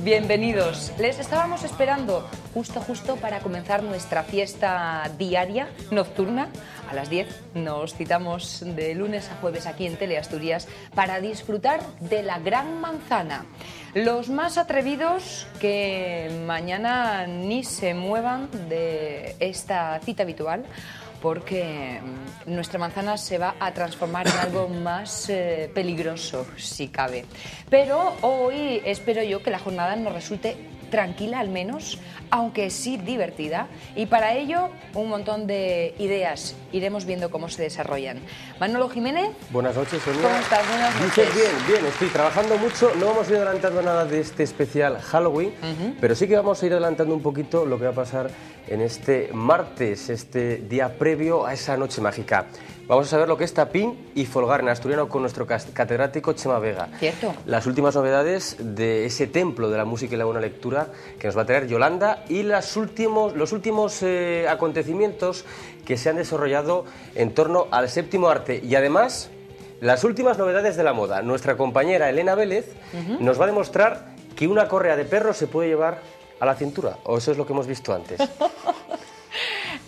Bienvenidos. Les estábamos esperando justo para comenzar nuestra fiesta diaria, nocturna. A las 10 nos citamos de lunes a jueves aquí en Teleasturias para disfrutar de la Gran Manzana. Los más atrevidos que mañana ni se muevan de esta cita habitual, porque nuestra manzana se va a transformar en algo más peligroso, si cabe. Pero hoy espero yo que la jornada nos resulte tranquila al menos, aunque sí divertida, y para ello un montón de ideas. Iremos viendo cómo se desarrollan. Manolo Jiménez. Buenas noches, Sonia. ¿Cómo estás? Buenas noches. Bien, estoy trabajando mucho. No vamos a ir adelantando nada de este especial Halloween, pero sí que vamos a ir adelantando un poquito lo que va a pasar en este martes, este día previo a esa noche mágica. Vamos a saber lo que es tapín y folgar en asturiano con nuestro catedrático Chema Vega. Cierto. Las últimas novedades de ese templo de la música y la buena lectura que nos va a traer Yolanda y los últimos acontecimientos que se han desarrollado en torno al séptimo arte. Y además, las últimas novedades de la moda. Nuestra compañera Elena Vélez nos va a demostrar que una correa de perro se puede llevar a la cintura. ¿O eso es lo que hemos visto antes?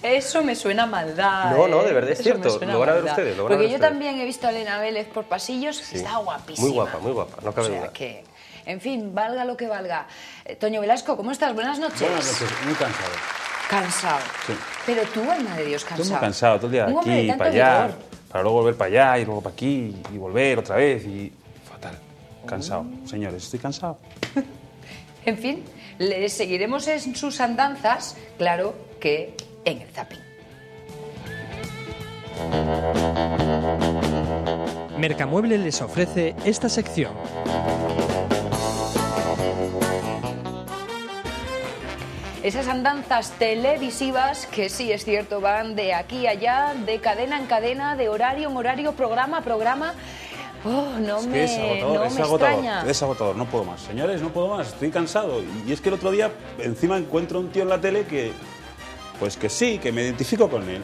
Eso me suena a maldad. No, de verdad es cierto. Lo van a ver ustedes. Porque yo también he visto a Elena Vélez por pasillos, sí. Está guapísima. Muy guapa, no cabe duda. Que, en fin, valga lo que valga. Toño Velasco, ¿cómo estás? Buenas noches. Buenas noches, muy cansado. ¿Cansado? Sí. Pero tú, alma de Dios, cansado. Estoy muy cansado, todo el día de aquí, para allá, para luego volver para allá y luego para aquí y volver otra vez y... Fatal. Cansado. Señores, estoy cansado. En fin, les seguiremos en sus andanzas, claro que en el zapping. Mercamueble les ofrece esta sección. Esas andanzas televisivas que sí es cierto van de aquí a allá, de cadena en cadena, de horario en horario, programa a programa. Es agotador, no puedo más. Señores, no puedo más, estoy cansado. Y es que el otro día encima encuentro un tío en la tele que... Pues que sí, que me identifico con él.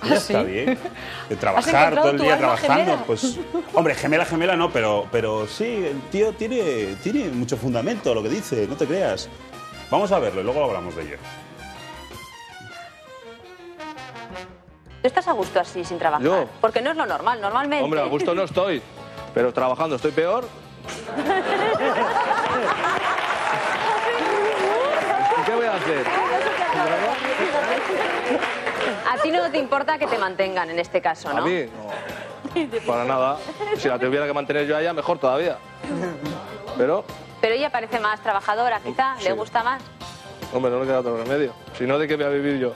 Ya está bien. De trabajar todo el día trabajando, gemela? Pues... Hombre, gemela no, pero sí, el tío tiene mucho fundamento lo que dice, no te creas. Vamos a verlo y luego hablamos de ello. ¿Estás a gusto así, sin trabajar? ¿Yo? Porque no es lo normal, normalmente. Hombre, a gusto no estoy, pero trabajando estoy peor. ¿Qué voy a hacer? A ti no te importa que te mantengan en este caso, ¿no? A mí, no. Para nada. Si la tuviera que mantener yo a ella, mejor todavía. Pero ella parece más trabajadora, quizá, sí. ¿Le gusta más? Hombre, no le queda otro remedio. Si no, ¿de qué voy a vivir yo?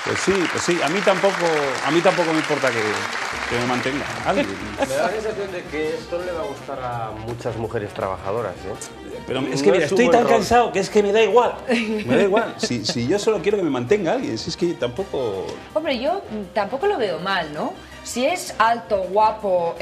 Pues sí, a mí tampoco me importa que me mantenga alguien. Me da la sensación de que esto no le va a gustar a muchas mujeres trabajadoras, Pero es que mira, estoy tan cansado que es que me da igual. Me da igual. Si yo solo quiero que me mantenga alguien, si es que tampoco... Hombre, yo tampoco lo veo mal, ¿no? Si es alto, guapo,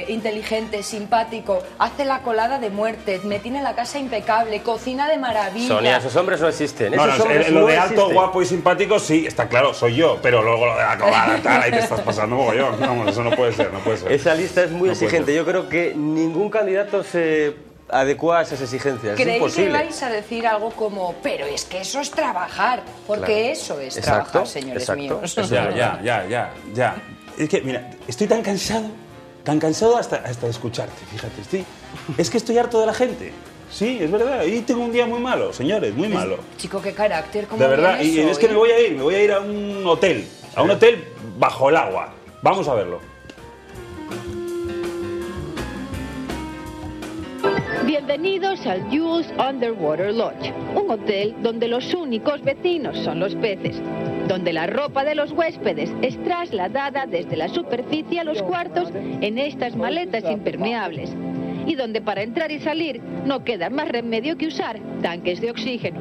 inteligente, simpático, hace la colada de muerte, me tiene la casa impecable, cocina de maravilla... Sonia, esos hombres no existen. Lo de alto, guapo y simpático, sí, está claro, soy yo. Pero luego lo de la colada, tal, ahí te estás pasando mogollón. Vamos, eso no puede ser. Esa lista es muy exigente. Yo creo que ningún candidato se adecua a esas exigencias. Creí es imposible. que vais a decir algo como, pero es que eso es trabajar, porque eso es trabajar, señores míos. Ya. Es que, mira, estoy tan cansado hasta de escucharte, fíjate. Es que estoy harto de la gente. Sí, es verdad. Y tengo un día muy malo, señores, muy malo. Chico, qué carácter, ¿cómo de verdad, y eso, es que me voy a ir a un hotel, a un hotel bajo el agua. Vamos a verlo. Bienvenidos al Jules Underwater Lodge, un hotel donde los únicos vecinos son los peces, donde la ropa de los huéspedes es trasladada desde la superficie a los cuartos en estas maletas impermeables, y donde para entrar y salir no queda más remedio que usar tanques de oxígeno.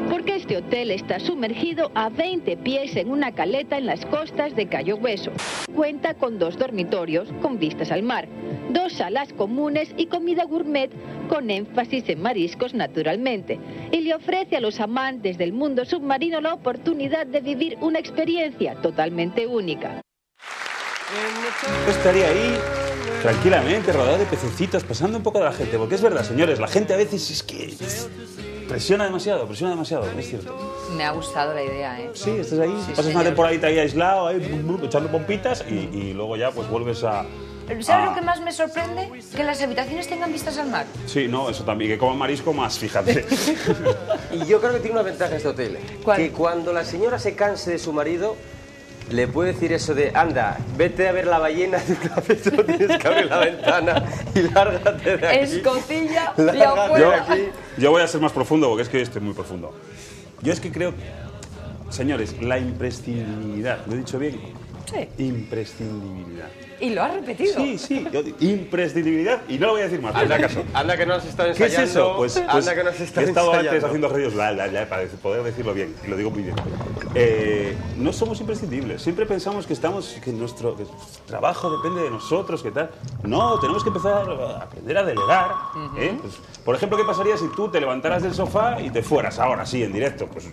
Porque este hotel está sumergido a 20 pies en una caleta en las costas de Cayo Hueso. Cuenta con 2 dormitorios con vistas al mar, 2 salas comunes y comida gourmet con énfasis en mariscos naturalmente. Y le ofrece a los amantes del mundo submarino la oportunidad de vivir una experiencia totalmente única. Yo estaría ahí tranquilamente, rodeado de pececitos, pasando un poco de la gente. Porque es verdad, señores, la gente a veces es que presiona demasiado, es cierto. Me ha gustado la idea, ¿eh? Sí, estás ahí, Sí, pasas señor. una temporadita ahí aislado, ahí, echando pompitas y luego ya pues vuelves a... ¿Sabes lo que más me sorprende? Que las habitaciones tengan vistas al mar. Sí, no, eso también, que coman marisco más, fíjate. Y yo creo que tiene una ventaja este hotel. ¿Cuál? Que cuando la señora se canse de su marido, le puede decir eso de, anda, vete a ver la ballena de una vez, solo tienes que abrir la ventana y lárgate de aquí. Escotilla y Lárgate afuera. de aquí. Yo voy a ser más profundo porque es que estoy muy profundo. Yo es que creo, señores, la imprescindibilidad, ¿lo he dicho bien? Sí. Imprescindibilidad. Y lo has repetido. Sí, yo digo, imprescindibilidad y no lo voy a decir más. Anda, Caso. anda que no has estado ¿Qué ensayando. es eso? Pues anda que no has estado he estado ensayando. antes haciendo ruidos para poder decirlo bien, y lo digo muy bien. No somos imprescindibles. Siempre pensamos que nuestro trabajo depende de nosotros, que tal. No, tenemos que empezar a aprender a delegar. Pues, por ejemplo, ¿qué pasaría si tú te levantaras del sofá y te fueras ahora, sí, en directo? Pues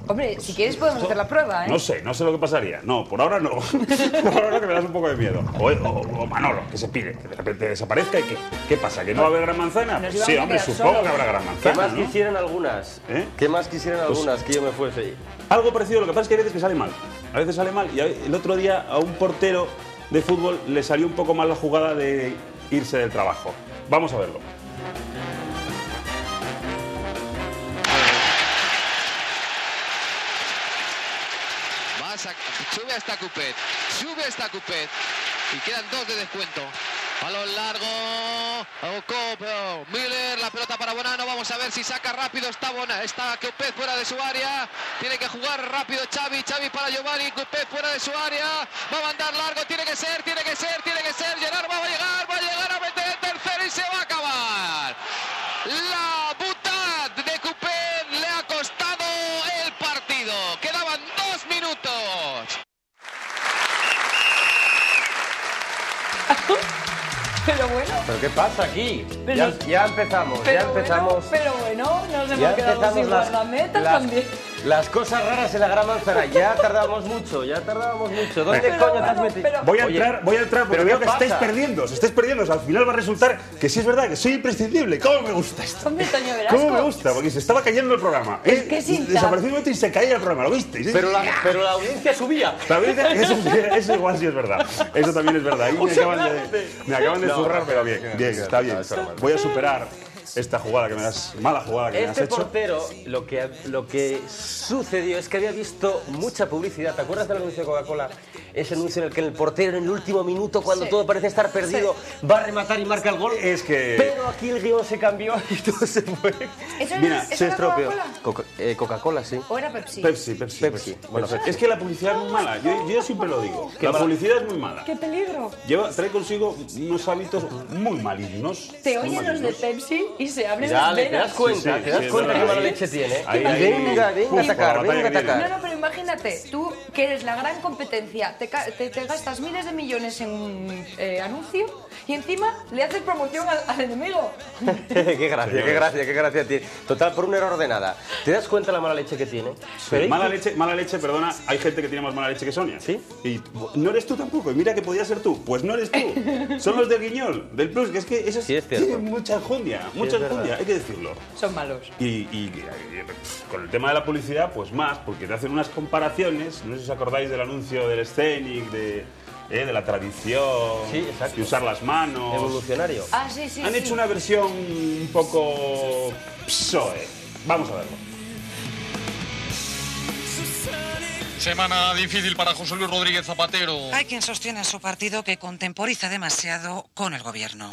Hombre, si quieres podemos hacer la prueba, ¿eh? no sé lo que pasaría. No, por ahora no. Por ahora que me das un poco de miedo. O Manolo, que se pire, que de repente desaparezca y ¿qué pasa? ¿Que no va a haber gran manzana? Nos Pues íbamos sí, a hombre, quedar supongo solos. que habrá gran ¿Qué manzana, más ¿no? quisieran algunas? ¿Eh? ¿Qué más quisieran Pues- algunas que yo me fuese ahí? Algo parecido, lo que pasa es que hay veces que sale mal. A veces sale mal. Y el otro día a un portero de fútbol le salió un poco mal la jugada de irse del trabajo. Vamos a verlo. Sube hasta Cupet y quedan 2 de descuento. Balón largo, Miller, la pelota para Bonano, vamos a ver si saca rápido, está Cupet fuera de su área, tiene que jugar rápido Xavi para Giovanni, Cupet fuera de su área, va a mandar largo, tiene que ser, Gerard va a llegar a meter el tercero y se va a acabar. La butad de Cupet le ha costado el partido, quedaban 2 minutos. Pero bueno. ¿Pero qué pasa aquí? Pero- Ya empezamos, Pero ya empezamos. Bueno, nos Ya hemos quedado empezamos sin guardameta también. las cosas raras en la Gran Manzana. Ya tardamos mucho. ¿Dónde Pero coño te has bueno, metido? pero- Voy a Oye, entrar porque ¿pero veo qué que estáis pasa? perdiendo, os estáis perdiendo. O sea, al final va a resultar que sí es verdad, que soy imprescindible. ¿Cómo me gusta esto? Hombre, Toño Velasco. ¿Cómo me gusta? Porque se estaba cayendo el programa. Es que sin Desapareció un momento y se caía el programa, ¿lo visteis? Pero la audiencia subía. La verdad, eso igual sí es verdad. Eso también es verdad. Ahí me acaban de zurrar, pero bien, está bien. Voy a superar esta jugada que me das, mala jugada que me has Este hecho. portero, lo que sucedió es que había visto mucha publicidad. ¿Te acuerdas del anuncio de Coca-Cola? Ese anuncio en el que el portero en el último minuto, cuando Sí. todo parece estar perdido, va a rematar y marca el gol. Es que- Pero aquí el guión se cambió y todo se fue. ¿Eso Mira, era, Se eso era estropeó. Coca-Cola? Coca-Cola, sí. ¿O era Pepsi? Pepsi. Bueno, es que la publicidad es muy mala. Yo siempre lo digo. La publicidad es muy mala. ¡Qué peligro! Trae consigo unos hábitos muy malignos. Te muy oyen los de malignos. Pepsi y se abren las Dale, ¿te venas. das cuenta? Sí, ¿Te das es cuenta verdad. qué mala leche tiene? Ahí, Venga a atacar, por la venga a batalla que atacar. No, pero imagínate, tú que eres la gran competencia, te gastas miles de millones en un anuncio y encima le haces promoción al enemigo. Qué gracia tiene. Total, por un error de nada. ¿Te das cuenta la mala leche que tiene? Pero Mala leche, perdona, hay gente que tiene más mala leche que Sonia. ¿Sí? Y no eres tú tampoco, y mira que podía ser tú. Pues no eres tú. Son los del Guiñol, del Plus, que es que esos Sí, es cierto. tienen mucha enjundia, verdad. hay que decirlo. Son malos. Y con el tema de la publicidad, pues más, porque te hacen unas comparaciones, no sé si os acordáis del anuncio del Scenic, de la tradición, Sí, exacto. de usar las manos. Evolucionario. Ah, sí, sí. Han sí. hecho una versión un poco PSOE. Vamos a verlo. Semana difícil para José Luis Rodríguez Zapatero. Hay quien sostiene en su partido que contemporiza demasiado con el gobierno.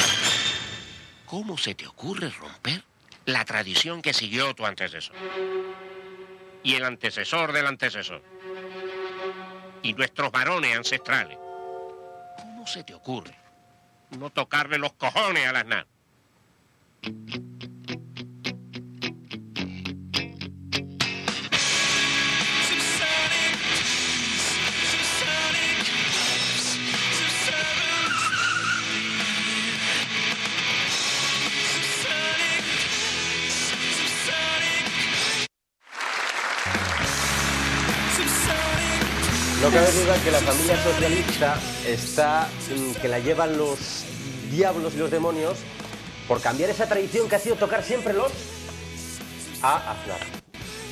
¿Cómo se te ocurre romper la tradición que siguió tu antecesor? Y el antecesor del antecesor. Y nuestros varones ancestrales. ¿Cómo se te ocurre no tocarle los cojones a las Aznar. No cabe duda que la familia socialista está, que la llevan los diablos y los demonios por cambiar esa tradición que ha sido tocar siempre los a Aznar.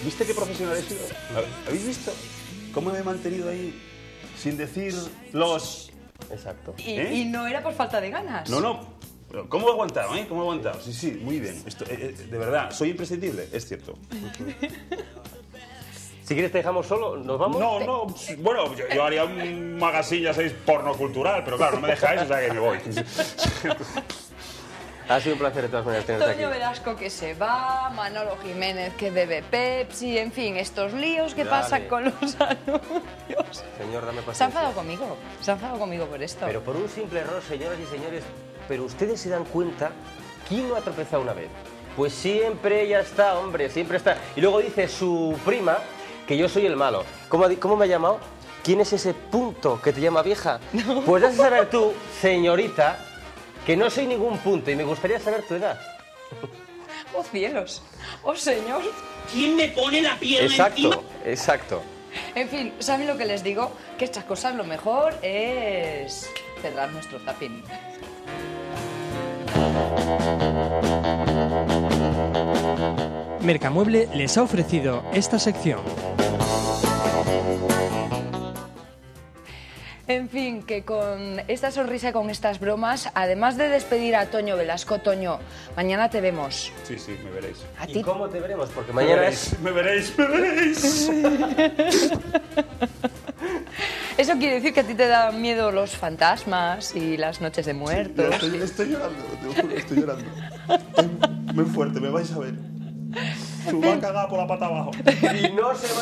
¿Viste qué profesional he sido? ¿Habéis visto cómo me he mantenido ahí sin decir los...? Exacto. Y no era por falta de ganas. No. ¿Cómo he aguantado, ¿Cómo he aguantado? Sí, muy bien. Esto, de verdad, soy imprescindible, es cierto. Si quieres te dejamos solo, ¿nos vamos? No, bueno, yo haría un magazine, ya sabéis, porno cultural, pero claro, no me dejáis, o sea que me voy. Ha sido un placer de todas maneras tenerte aquí. Toño Velasco que se va, Manolo Jiménez que bebe Pepsi, en fin, estos líos que pasan con los anuncios. Señor, dame paciencia. Se ha enfadado conmigo por esto. Pero por un simple error, señoras y señores, pero ustedes se dan cuenta, ¿quién no ha tropezado una vez? Pues siempre ella está, hombre, siempre está. Y luego dice su prima que yo soy el malo. ¿Cómo me ha llamado? ¿Quién es ese punto que te llama vieja? No. Pues has de saber tú, señorita, que no soy ningún punto y me gustaría saber tu edad. ¡Oh, cielos! ¡Oh, señor! ¿Quién me pone la piel encima? Exacto. En fin, ¿saben lo que les digo? Que estas cosas lo mejor es cerrar nuestro zapping. Mercamueble les ha ofrecido esta sección. En fin, que con esta sonrisa y con estas bromas, además de despedir a Toño Velasco, Toño, mañana te vemos. Sí, me veréis. ¿A ti? ¿Y cómo te veremos? Porque mañana Me veréis. Eso quiere decir que a ti te dan miedo los fantasmas y las noches de muertos. Sí, estoy llorando, te lo juro, estoy llorando. Muy fuerte, me vais a ver. Se va a cagar por la pata abajo. Y no se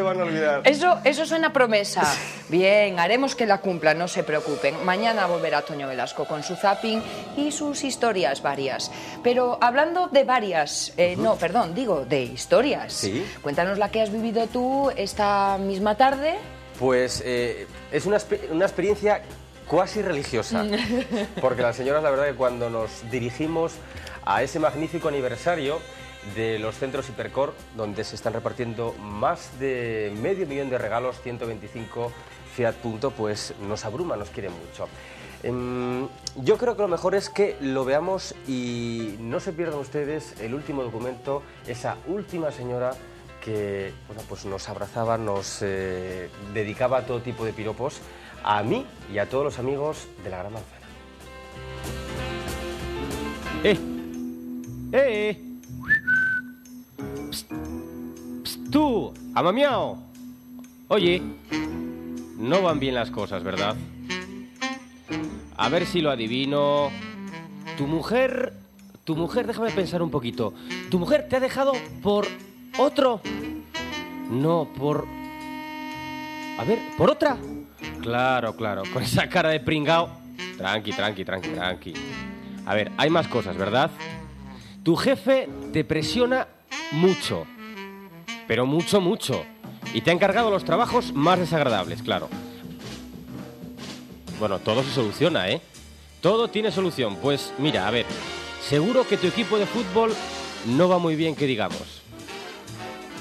van a olvidar. Eso suena a promesa. Bien, haremos que la cumpla, no se preocupen. Mañana volverá Toño Velasco con su zapping y sus historias varias. Pero hablando de varias, de historias. ¿Sí? Cuéntanos la que has vivido tú esta misma tarde. Pues es una experiencia cuasi religiosa, porque las señoras, la verdad que cuando nos dirigimos a ese magnífico aniversario de los centros Hipercor, donde se están repartiendo más de 500.000 de regalos, 125 Fiat Punto, pues nos abruma, nos quiere mucho. Yo creo que lo mejor es que lo veamos y no se pierdan ustedes el último documento, esa última señora que pues nos abrazaba, nos dedicaba todo tipo de piropos a mí y a todos los amigos de la Gran Manzana. Psst, tú, amamiao. Oye, no van bien las cosas, ¿verdad? A ver si lo adivino. Tu mujer, déjame pensar un poquito. ¿Tu mujer te ha dejado por otro? No, por... A ver, ¿por otra? Claro, con esa cara de pringao. Tranqui. A ver, hay más cosas, ¿verdad? Tu jefe te presiona mucho, pero mucho. Y te ha encargado los trabajos más desagradables, claro. Bueno, todo se soluciona, ¿eh? Todo tiene solución. Pues mira, a ver, seguro que tu equipo de fútbol no va muy bien, que digamos.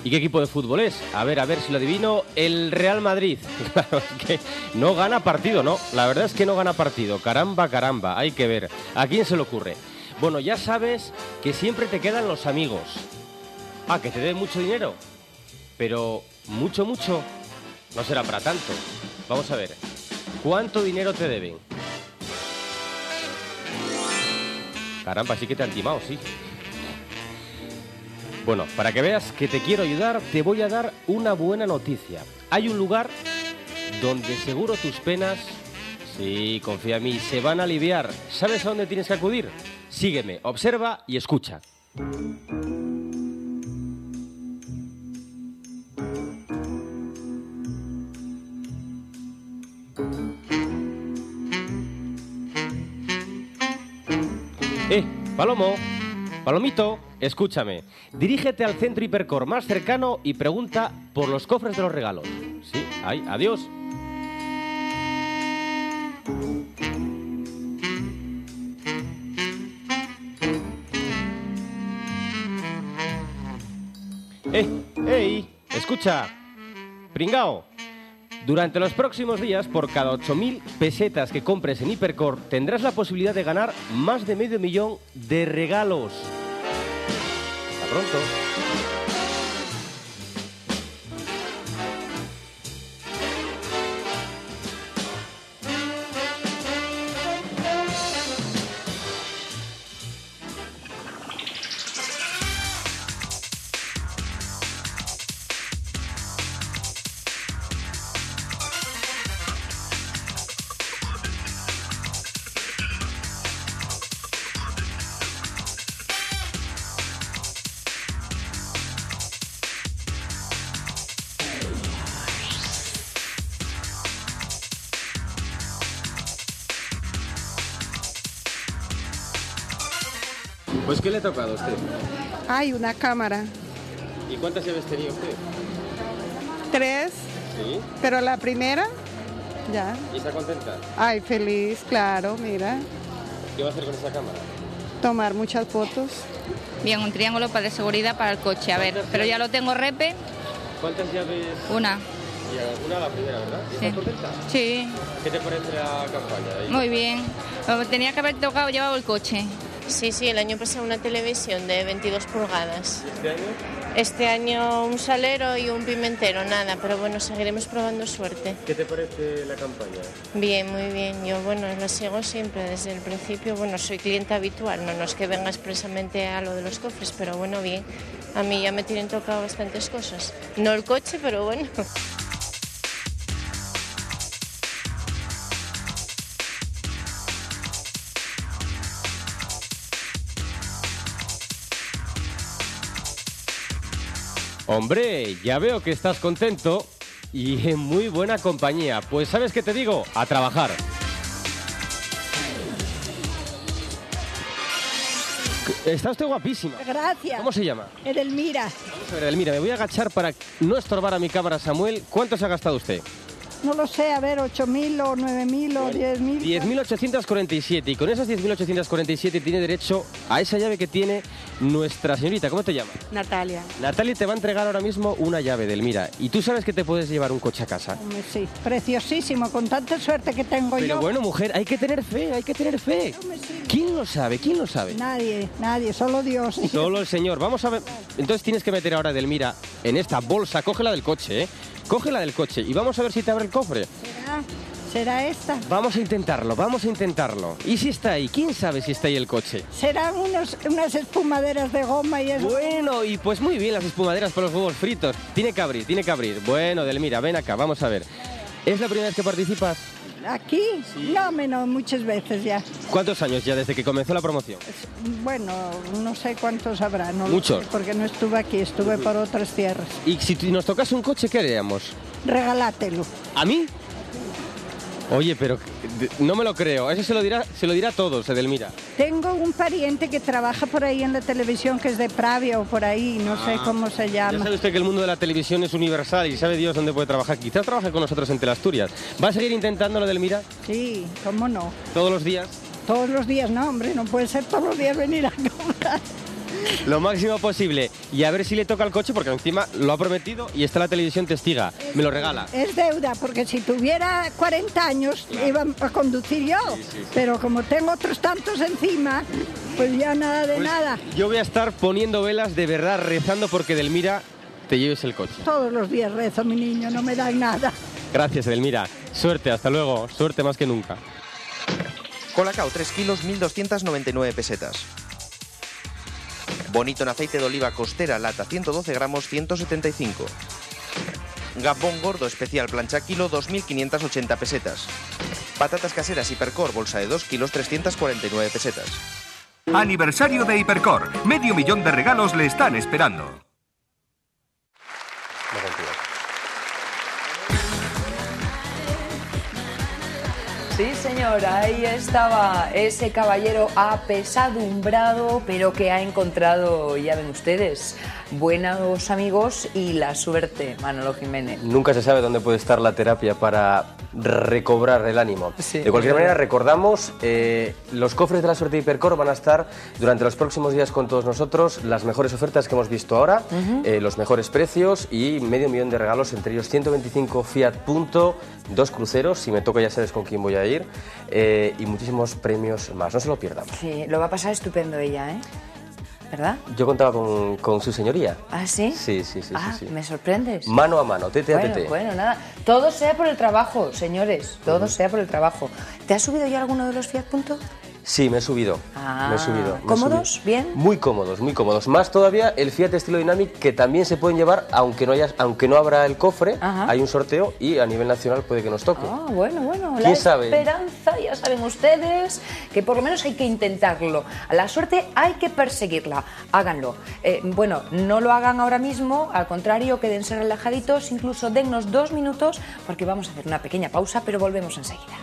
¿Y qué equipo de fútbol es? A ver si lo adivino. El Real Madrid. Claro, es que no gana partido, ¿no? La verdad es que no gana partido. Caramba, hay que ver. ¿A quién se le ocurre? Bueno, ya sabes que siempre te quedan los amigos. Ah, que te den mucho dinero. Pero mucho, no será para tanto. Vamos a ver. ¿Cuánto dinero te deben? Caramba, sí que te han timado, sí. Bueno, para que veas que te quiero ayudar, te voy a dar una buena noticia. Hay un lugar donde seguro tus penas, sí, confía en mí, se van a aliviar. ¿Sabes a dónde tienes que acudir? Sígueme, observa y escucha. Palomito, escúchame. Dirígete al centro Hipercor más cercano y pregunta por los cofres de los regalos. Sí, ahí, adiós. Escucha, pringao. Durante los próximos días, por cada 8.000 pesetas que compres en Hipercor, tendrás la posibilidad de ganar más de 500.000 de regalos. Hasta pronto. Pues, ¿qué le ha tocado a usted? Ay, una cámara. ¿Y cuántas llaves tenía usted? 3. Sí. Pero la primera, ya. ¿Y está contenta? Ay, feliz, claro, mira. ¿Qué va a hacer con esa cámara? Tomar muchas fotos. Bien, un triángulo de seguridad para el coche. A ver, pero ya lo tengo repe. ¿Cuántas llaves? Una. Y una la primera, ¿verdad? ¿Y estás contenta? Sí. ¿Qué te parece la campaña? Muy bien. Tenía que haber llevado el coche. Sí, el año pasado una televisión de 22 pulgadas. ¿Y este año? Este año un salero y un pimentero, nada, pero bueno, seguiremos probando suerte. ¿Qué te parece la campaña? Bien, muy bien. Yo, bueno, la sigo siempre desde el principio. Bueno, soy cliente habitual, no es que venga expresamente a lo de los cofres, pero bueno, bien. A mí ya me tienen tocado bastantes cosas. No el coche, pero bueno. Hombre, ya veo que estás contento y en muy buena compañía. Pues, ¿sabes qué te digo? A trabajar. Está usted guapísima. Gracias. ¿Cómo se llama? Edelmira. Vamos a ver, Edelmira, me voy a agachar para no estorbar a mi cámara, Samuel. ¿Cuánto se ha gastado usted? No lo sé, a ver, 8.000 o 9.000 o 10.000. 10.847, y con esas 10.847 tiene derecho a esa llave que tiene nuestra señorita. ¿Cómo te llamas? Natalia. Natalia te va a entregar ahora mismo una llave del Mira. ¿Y tú sabes que te puedes llevar un coche a casa? Sí, preciosísimo, con tanta suerte que tengo yo. Pero bueno, mujer, hay que tener fe, hay que tener fe. ¿Quién lo sabe? ¿Quién lo sabe? Nadie, solo Dios. Solo el Señor. Vamos a ver. Entonces tienes que meter ahora a Edelmira en esta bolsa. Cógela del coche, ¿eh? Cógela del coche y vamos a ver si te abre el cofre. ¿Será esta? Vamos a intentarlo. ¿Y si está ahí? ¿Quién sabe si está ahí el coche? Serán unas espumaderas de goma y eso. Bueno, y pues muy bien las espumaderas para los huevos fritos. Tiene que abrir. Bueno, Edelmira, ven acá, vamos a ver. ¿Es la primera vez que participas? ¿Aquí? Sí. No, menos, muchas veces ya. ¿Cuántos años ya desde que comenzó la promoción? Bueno, no sé cuántos habrá. No Muchos. Lo sé, porque no estuve aquí, estuve por otras tierras. ¿Y si nos tocase un coche, qué haríamos? Regalátelo. ¿A mí? Oye, pero no me lo creo. Eso se lo dirá a todos, Edelmira. Tengo un pariente que trabaja por ahí en la televisión, que es de Pravia o por ahí, no sé cómo se llama. Ya sabe usted que el mundo de la televisión es universal y sabe Dios dónde puede trabajar. Quizás trabaje con nosotros en Teleasturias. ¿Va a seguir intentándolo, Edelmira? Sí, ¿cómo no? ¿Todos los días? Todos los días, no, hombre, no puede ser todos los días venir a comprar. Lo máximo posible. Y a ver si le toca el coche, porque encima lo ha prometido y está la televisión testiga. Me lo regala. Es deuda, porque si tuviera 40 años iba a conducir yo. Sí. Pero como tengo otros tantos encima, pues ya nada de nada. Yo voy a estar poniendo velas, de verdad, rezando porque Edelmira te lleves el coche. Todos los días rezo, mi niño, no me dan nada. Gracias, Edelmira. Suerte, hasta luego. Suerte más que nunca. Colacao, 3 kilos, 1.299 pesetas. Bonito en aceite de oliva costera, lata, 112 gramos, 175. Gambón gordo especial plancha kilo, 2.580 pesetas. Patatas caseras Hipercor, bolsa de 2 kilos, 349 pesetas. Aniversario de Hipercor. 500.000 de regalos le están esperando. Sí, señor, ahí estaba ese caballero apesadumbrado, pero que ha encontrado, ya ven ustedes, buenos amigos y la suerte, Manolo Jiménez. Nunca se sabe dónde puede estar la terapia para recobrar el ánimo. Sí, de cualquier manera, recordamos, los cofres de la suerte de Hipercor van a estar durante los próximos días con todos nosotros, las mejores ofertas que hemos visto ahora, los mejores precios y $500,000 de regalos, entre ellos 125 Fiat Punto, 2 cruceros, si me toca ya sabes con quién voy a ir, y muchísimos premios más, no se lo pierdan. Sí, lo va a pasar estupendo ella, ¿eh? ¿Verdad? Yo contaba con su señoría. ¿Ah, sí? Sí. Me sorprendes. Mano a mano, tete a tete. Bueno, nada. Todo sea por el trabajo, señores. Todo sea por el trabajo. ¿Te has subido ya alguno de los Fiat Punto? Sí, me he subido. ¿Cómodos? ¿Bien? Muy cómodos, muy cómodos. Más todavía el Fiat Estilo Dynamic, que también se pueden llevar, aunque no abra el cofre. Ajá. Hay un sorteo y a nivel nacional puede que nos toque. Bueno. ¿Quién sabe? Esperanza, ya saben ustedes, que por lo menos hay que intentarlo. A la suerte hay que perseguirla. Háganlo. No lo hagan ahora mismo, al contrario, quédense relajaditos, incluso dennos 2 minutos, porque vamos a hacer una pequeña pausa, pero volvemos enseguida.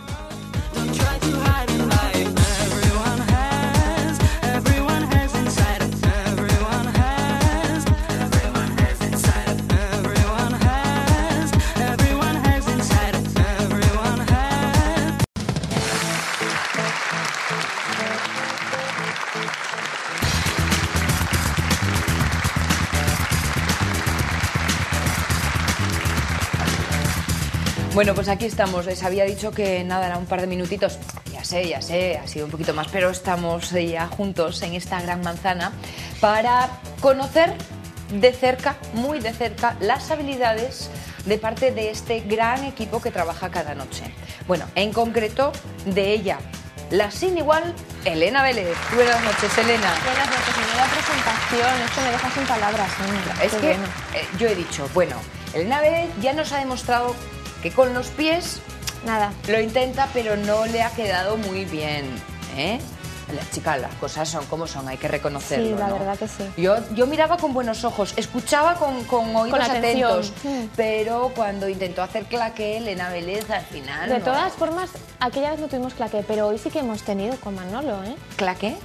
Bueno, pues aquí estamos. Les había dicho que nada, era un par de minutitos. Ya sé, ha sido un poquito más, pero estamos ya juntos en esta gran manzana para conocer de cerca, muy de cerca, las habilidades de parte de este gran equipo que trabaja cada noche. Bueno, en concreto de ella, la sin igual, Elena Vélez. Buenas noches, Elena. Buenas noches, menuda presentación, es que me deja sin palabras. Es que yo he dicho, Elena Vélez ya nos ha demostrado que con los pies nada, lo intenta, pero no le ha quedado muy bien, ¿eh? La chica, las cosas son como son, hay que reconocerlo. Sí, la ¿no? verdad que sí. Yo miraba con buenos ojos, escuchaba con oídos atentos, pero cuando intentó hacer claqué, Elena Vélez al final De todas formas, aquella vez no tuvimos claqué, pero hoy sí que hemos tenido con Manolo, ¿eh? ¿Claqué?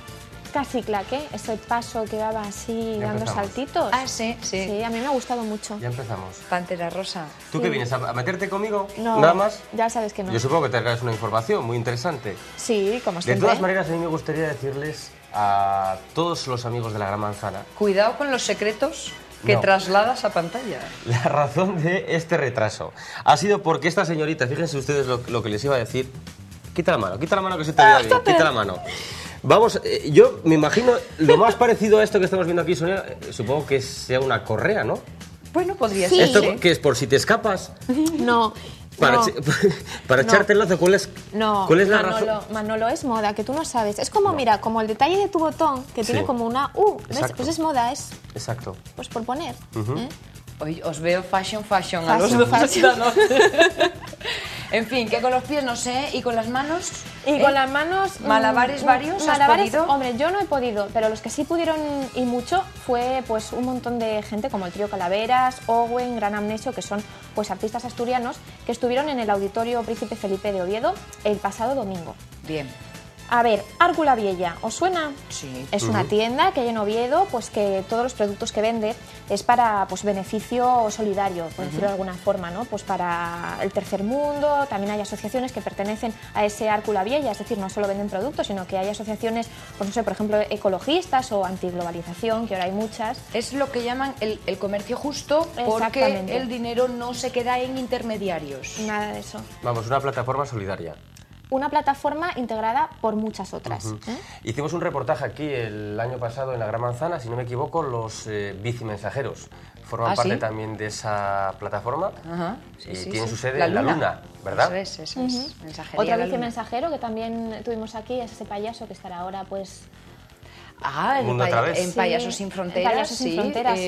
Casi claqué, ese paso que daba así dando saltitos. Ah, sí. Sí, a mí me ha gustado mucho. Ya empezamos. Pantera rosa. ¿Tú qué vienes? ¿A meterte conmigo? No, ¿nada más? Ya sabes que no. Yo supongo que te traes una información muy interesante. Sí, como siempre. De todas maneras, a mí me gustaría decirles a todos los amigos de la Gran Manzana... Cuidado con los secretos que trasladas a pantalla. La razón de este retraso ha sido porque esta señorita, fíjense ustedes lo que les iba a decir... Quita la mano que se te vea bien, quita la mano. Vamos, yo me imagino lo más parecido a esto que estamos viendo aquí, Sonia, supongo que sea una correa, ¿no? Bueno, podría ser. ¿Esto qué es? ¿Por si te escapas? No. Para echarte el lazo, ¿cuál es la razón? Manolo, es moda, que tú no sabes. Es como, mira, como el detalle de tu botón, que tiene como una U. ¿Ves? Pues es moda, es... Exacto. Pues por poner. Hoy os veo fashion a los dos. En fin, que con los pies no sé, y con las manos... Y con las manos... ¿Malabares varios has podido? Hombre, yo no he podido, pero los que sí pudieron y mucho fue pues un montón de gente como el trío Calaveras, Owen, Gran Amnesio, que son pues artistas asturianos que estuvieron en el Auditorio Príncipe Felipe de Oviedo el pasado domingo. Bien. A ver, Árcula Viella, ¿os suena? Sí. Es una tienda que hay en Oviedo, pues que todos los productos que vende es para pues beneficio solidario, por decirlo de alguna forma, ¿no? Pues para el tercer mundo, también hay asociaciones que pertenecen a ese Árcula Viella, es decir, no solo venden productos, sino que hay asociaciones, pues no sé, por ejemplo, ecologistas o antiglobalización, que ahora hay muchas. Es lo que llaman el comercio justo, porque el dinero no se queda en intermediarios. Nada de eso. Vamos, una plataforma solidaria. Una plataforma integrada por muchas otras. Hicimos un reportaje aquí el año pasado en la Gran Manzana, si no me equivoco, los bicimensajeros forman parte también de esa plataforma y tienen su sede en la Luna, ¿verdad? Eso es. Otro bicimensajero que también tuvimos aquí es ese payaso que estará ahora pues... en Payasos sin Fronteras. En Payasos sin Fronteras.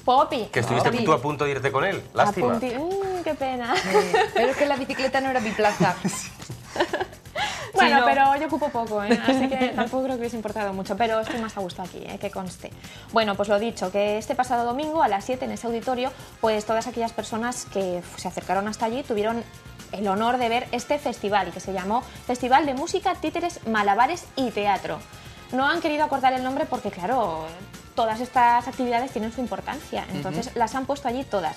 Poppy. Que estuviste tú a punto de irte con él, lástima. Qué pena. Pero es que la bicicleta no era biplaza. Bueno, pero yo ocupo poco, así que tampoco creo que hubiese importado mucho, pero estoy más a gusto aquí, que conste. Bueno, pues lo dicho, que este pasado domingo a las 7 en ese auditorio, pues todas aquellas personas que se acercaron hasta allí tuvieron el honor de ver este festival, que se llamó Festival de Música, Títeres, Malabares y Teatro. No han querido acortar el nombre porque, claro, todas estas actividades tienen su importancia, entonces las han puesto allí todas.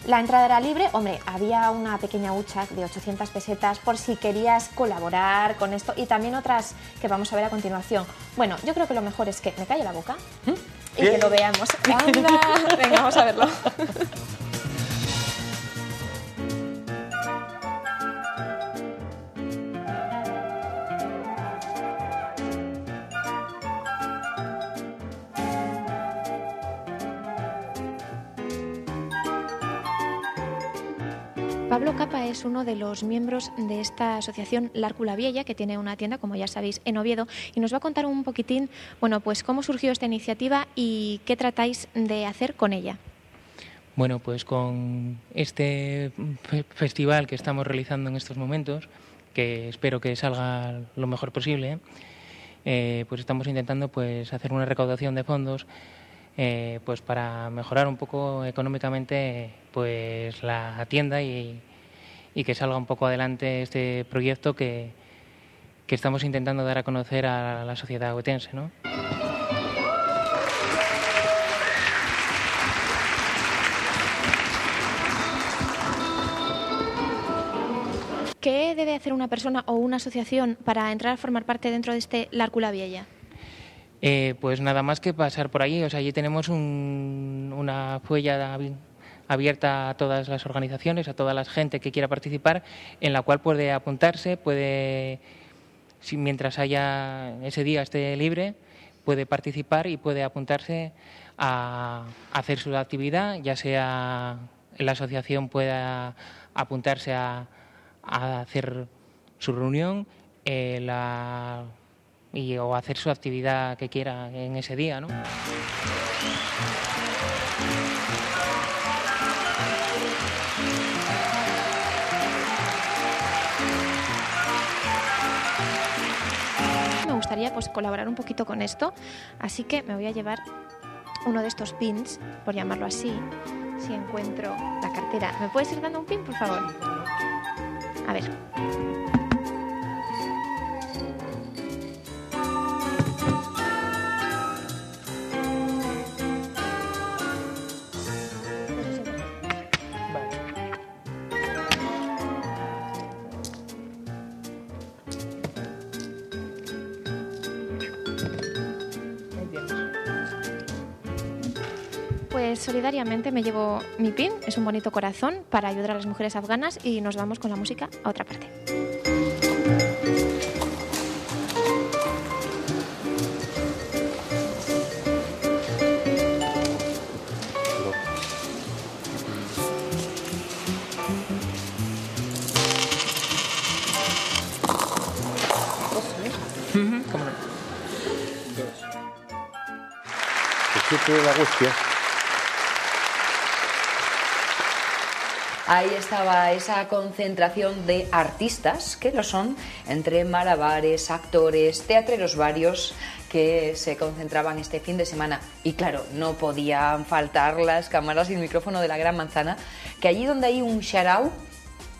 La entrada era libre, hombre, había una pequeña hucha de 800 pesetas por si querías colaborar con esto y también otras que vamos a ver a continuación. Bueno, yo creo que lo mejor es que me calle la boca y que lo veamos. ¡Anda! Venga, vamos a verlo. Pablo Capa es uno de los miembros de esta asociación L'Arcu La Viella, que tiene una tienda, como ya sabéis, en Oviedo, y nos va a contar un poquitín, bueno, pues cómo surgió esta iniciativa y qué tratáis de hacer con ella. Bueno, pues con este festival que estamos realizando en estos momentos, que espero que salga lo mejor posible, pues estamos intentando pues hacer una recaudación de fondos pues para mejorar un poco económicamente pues la tienda y que salga un poco adelante este proyecto que estamos intentando dar a conocer a la sociedad ovetense, ¿no? ¿Qué debe hacer una persona o una asociación para entrar a formar parte dentro de este L'Arcu La Viella? Pues nada más que pasar por allí, o sea, allí tenemos una huella abierta a todas las organizaciones, a toda la gente que quiera participar, en la cual puede apuntarse, mientras haya ese día esté libre, puede participar y puede apuntarse a hacer su actividad, ya sea la asociación pueda apuntarse a hacer su reunión, o hacer su actividad que quiera en ese día, ¿no? Me gustaría pues colaborar un poquito con esto, así que me voy a llevar uno de estos pins, por llamarlo así, si encuentro la cartera. ¿Me puedes ir dando un pin, por favor? A ver. Pues solidariamente me llevo mi pin, es un bonito corazón para ayudar a las mujeres afganas y nos vamos con la música a otra parte. ¿Cómo no? El 7 de agosto. Ahí estaba esa concentración de artistas, que lo son, entre malabares, actores, teatreros varios, que se concentraban este fin de semana. Y claro, no podían faltar las cámaras y el micrófono de la Gran Manzana, que allí donde hay un sarau,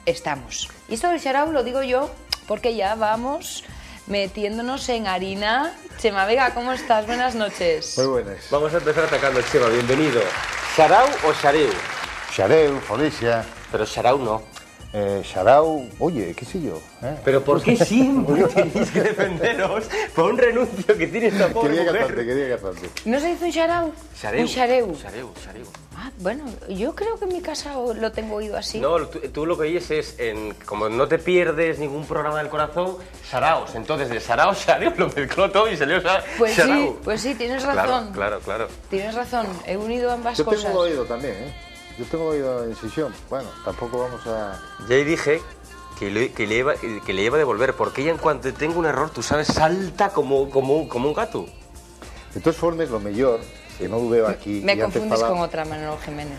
estamos. Y esto del sarau lo digo yo porque ya vamos metiéndonos en harina. Chema Vega, ¿cómo estás? Buenas noches. Muy buenas. Vamos a empezar atacando, Chema, bienvenido. ¿Sarau o xareu? Xareu, Felicia. Pero sarau no. Sarau, oye, qué sé yo. Pero ¿por qué siempre tenéis que defenderos por un renuncio que tiene esta pobre mujer? Quería cazarte. ¿No se dice un sarau? Xareu. Un xareu. Xareu. Ah, bueno, yo creo que en mi casa lo tengo oído así. No, tú lo que oyes es, como no te pierdes ningún programa del corazón, saraos. Entonces, de sarao, xareu, lo mezcló todo y salió sarau. Pues sí, tienes razón. Claro. Tienes razón, he unido ambas cosas. Yo tengo oído también, ¿eh? Yo tengo oído en sesión. Bueno, tampoco vamos a... Ya dije que le iba a devolver, porque ella en cuanto tenga un error, tú sabes, salta como un gato. De todas formas, lo mejor, que no lo veo aquí... Me confundes con otra, Manolo Jiménez.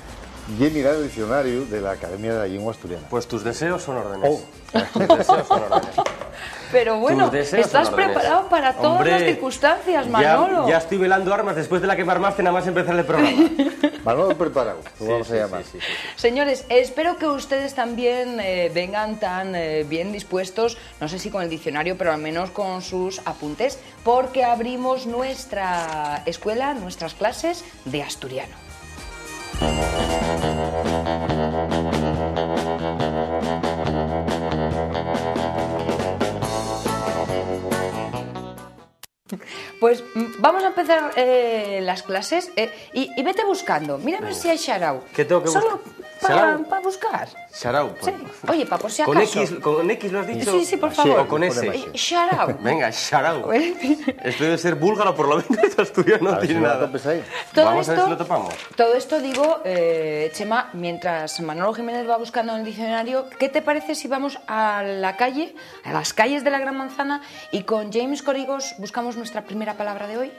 Y he mirado el diccionario de la Academia de la Lengua Asturiana. Pues tus deseos son órdenes. Tus deseos son órdenes. Pero bueno, Tus deseos estás son órdenes. preparado para todas las circunstancias, Manolo. Ya estoy velando armas después de la que me armaste nada más empezar el programa. Manolo preparado, lo vamos a llamar. Sí. Señores, espero que ustedes también vengan tan bien dispuestos, no sé si con el diccionario, pero al menos con sus apuntes, porque abrimos nuestra escuela, nuestras clases de asturiano. Pues vamos a empezar las clases y vete buscando. Mira a ver si hay Sharau. ¿Qué tengo que Solo para buscar. Sharau. Sí. Oye, por si acaso. ¿Con X lo has dicho? Sí, por favor. O con S. Sharau. Venga, Sharau. Esto debe ser búlgaro, por lo menos asturiano no tiene nada. Vamos a ver si lo topamos. Todo esto digo, Chema, mientras Manolo Jiménez va buscando en el diccionario, ¿qué te parece si vamos a la calle, a las calles de la Gran Manzana y con James Corrigos buscamos nuestra primera palabra de hoy?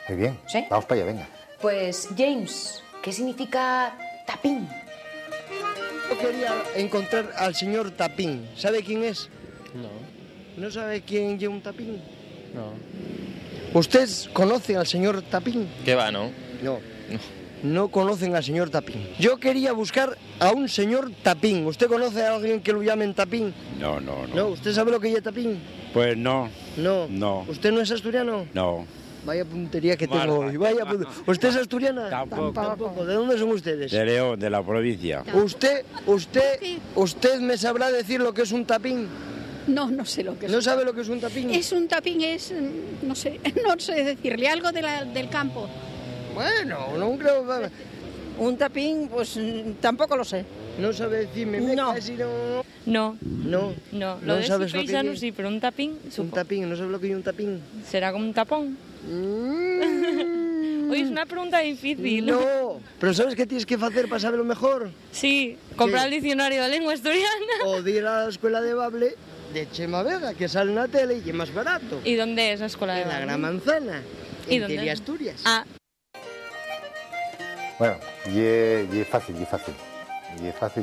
Muy bien, ¿Sí? Vamos para allá, venga. Pues, James, ¿qué significa tapín? Yo quería encontrar al señor Tapín. ¿Sabe quién es? No. ¿No sabe quién lleva un tapín? No. ¿Usted conoce al señor Tapín? ¿Qué va, no? No conocen al señor Tapín. Yo quería buscar a un señor Tapín. ¿Usted conoce a alguien que lo llamen Tapín? No. No, ¿usted sabe lo que es Tapín? Pues no. No. ¿Usted no es asturiano? No. Vaya puntería que tengo hoy. ¿Usted es asturiana? Tampoco. ¿De dónde son ustedes? De León, de la provincia. ¿Usted me sabrá decir lo que es un tapín? No sé lo que es. ¿No sabe lo que es un tapín? Es un tapín, no sé decirle, algo del campo. Bueno, no creo... Un tapín, pues tampoco lo sé. No sabe decirme, No. ¿No sabes lo que paisano es? sí, pero un tapín... Un tapín, ¿no sabes lo que es un tapín? ¿Será como un tapón? Oye, es una pregunta difícil. No, pero ¿sabes qué tienes que hacer para saberlo mejor? Sí, comprar el diccionario de lengua asturiana. O de ir a la escuela de Bable de Chema Vega, que sale en la tele y es más barato. ¿Y dónde es la escuela de En la Bable? Gran Manzana, ¿Y en dónde? Teleasturias. Ah, Bueno, y es fácil.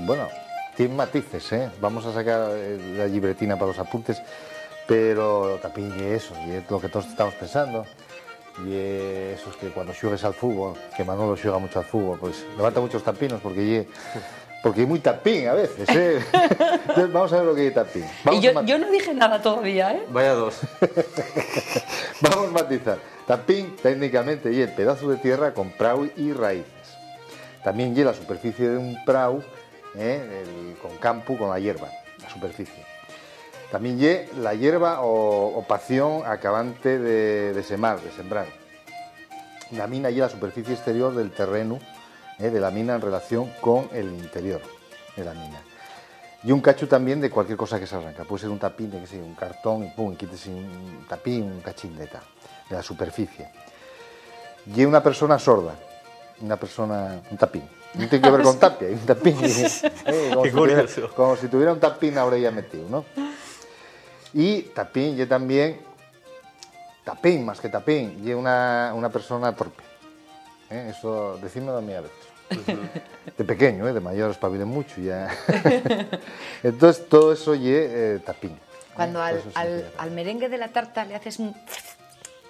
Bueno, tiene matices, ¿eh? Vamos a sacar la libretina para los apuntes, pero tapín y eso, y es lo que todos estamos pensando. Y eso es que cuando juegues al fútbol, que Manolo juega mucho al fútbol, pues levanta muchos tapinos porque hay muy tapín a veces, ¿eh? Entonces vamos a ver lo que hay tapín. Y yo no dije nada todavía, ¿eh? Vaya dos. Vamos a matizar. Tapín técnicamente y el pedazo de tierra con prau y raíces. También y la superficie de un prau, con campo, con la hierba, la superficie. También y la hierba o pación acabante de sembrar. La mina y la superficie exterior del terreno de la mina en relación con el interior de la mina. Y un cacho también de cualquier cosa que se arranca. Puede ser un tapín, de que sea un cartón, y pum, quites un tapín, un cachín de la superficie. Y una persona sorda, un tapín. No tiene que ver con tapia, un tapín. Como si tuviera un tapín ahora ya metido, ¿no? Y tapín, y también, tapín más que tapín, y una persona torpe. Eso, decímelo a mí a veces. De pequeño, de mayor espabilé mucho ya. Entonces todo eso y tapín. Cuando al merengue de la tarta le haces un...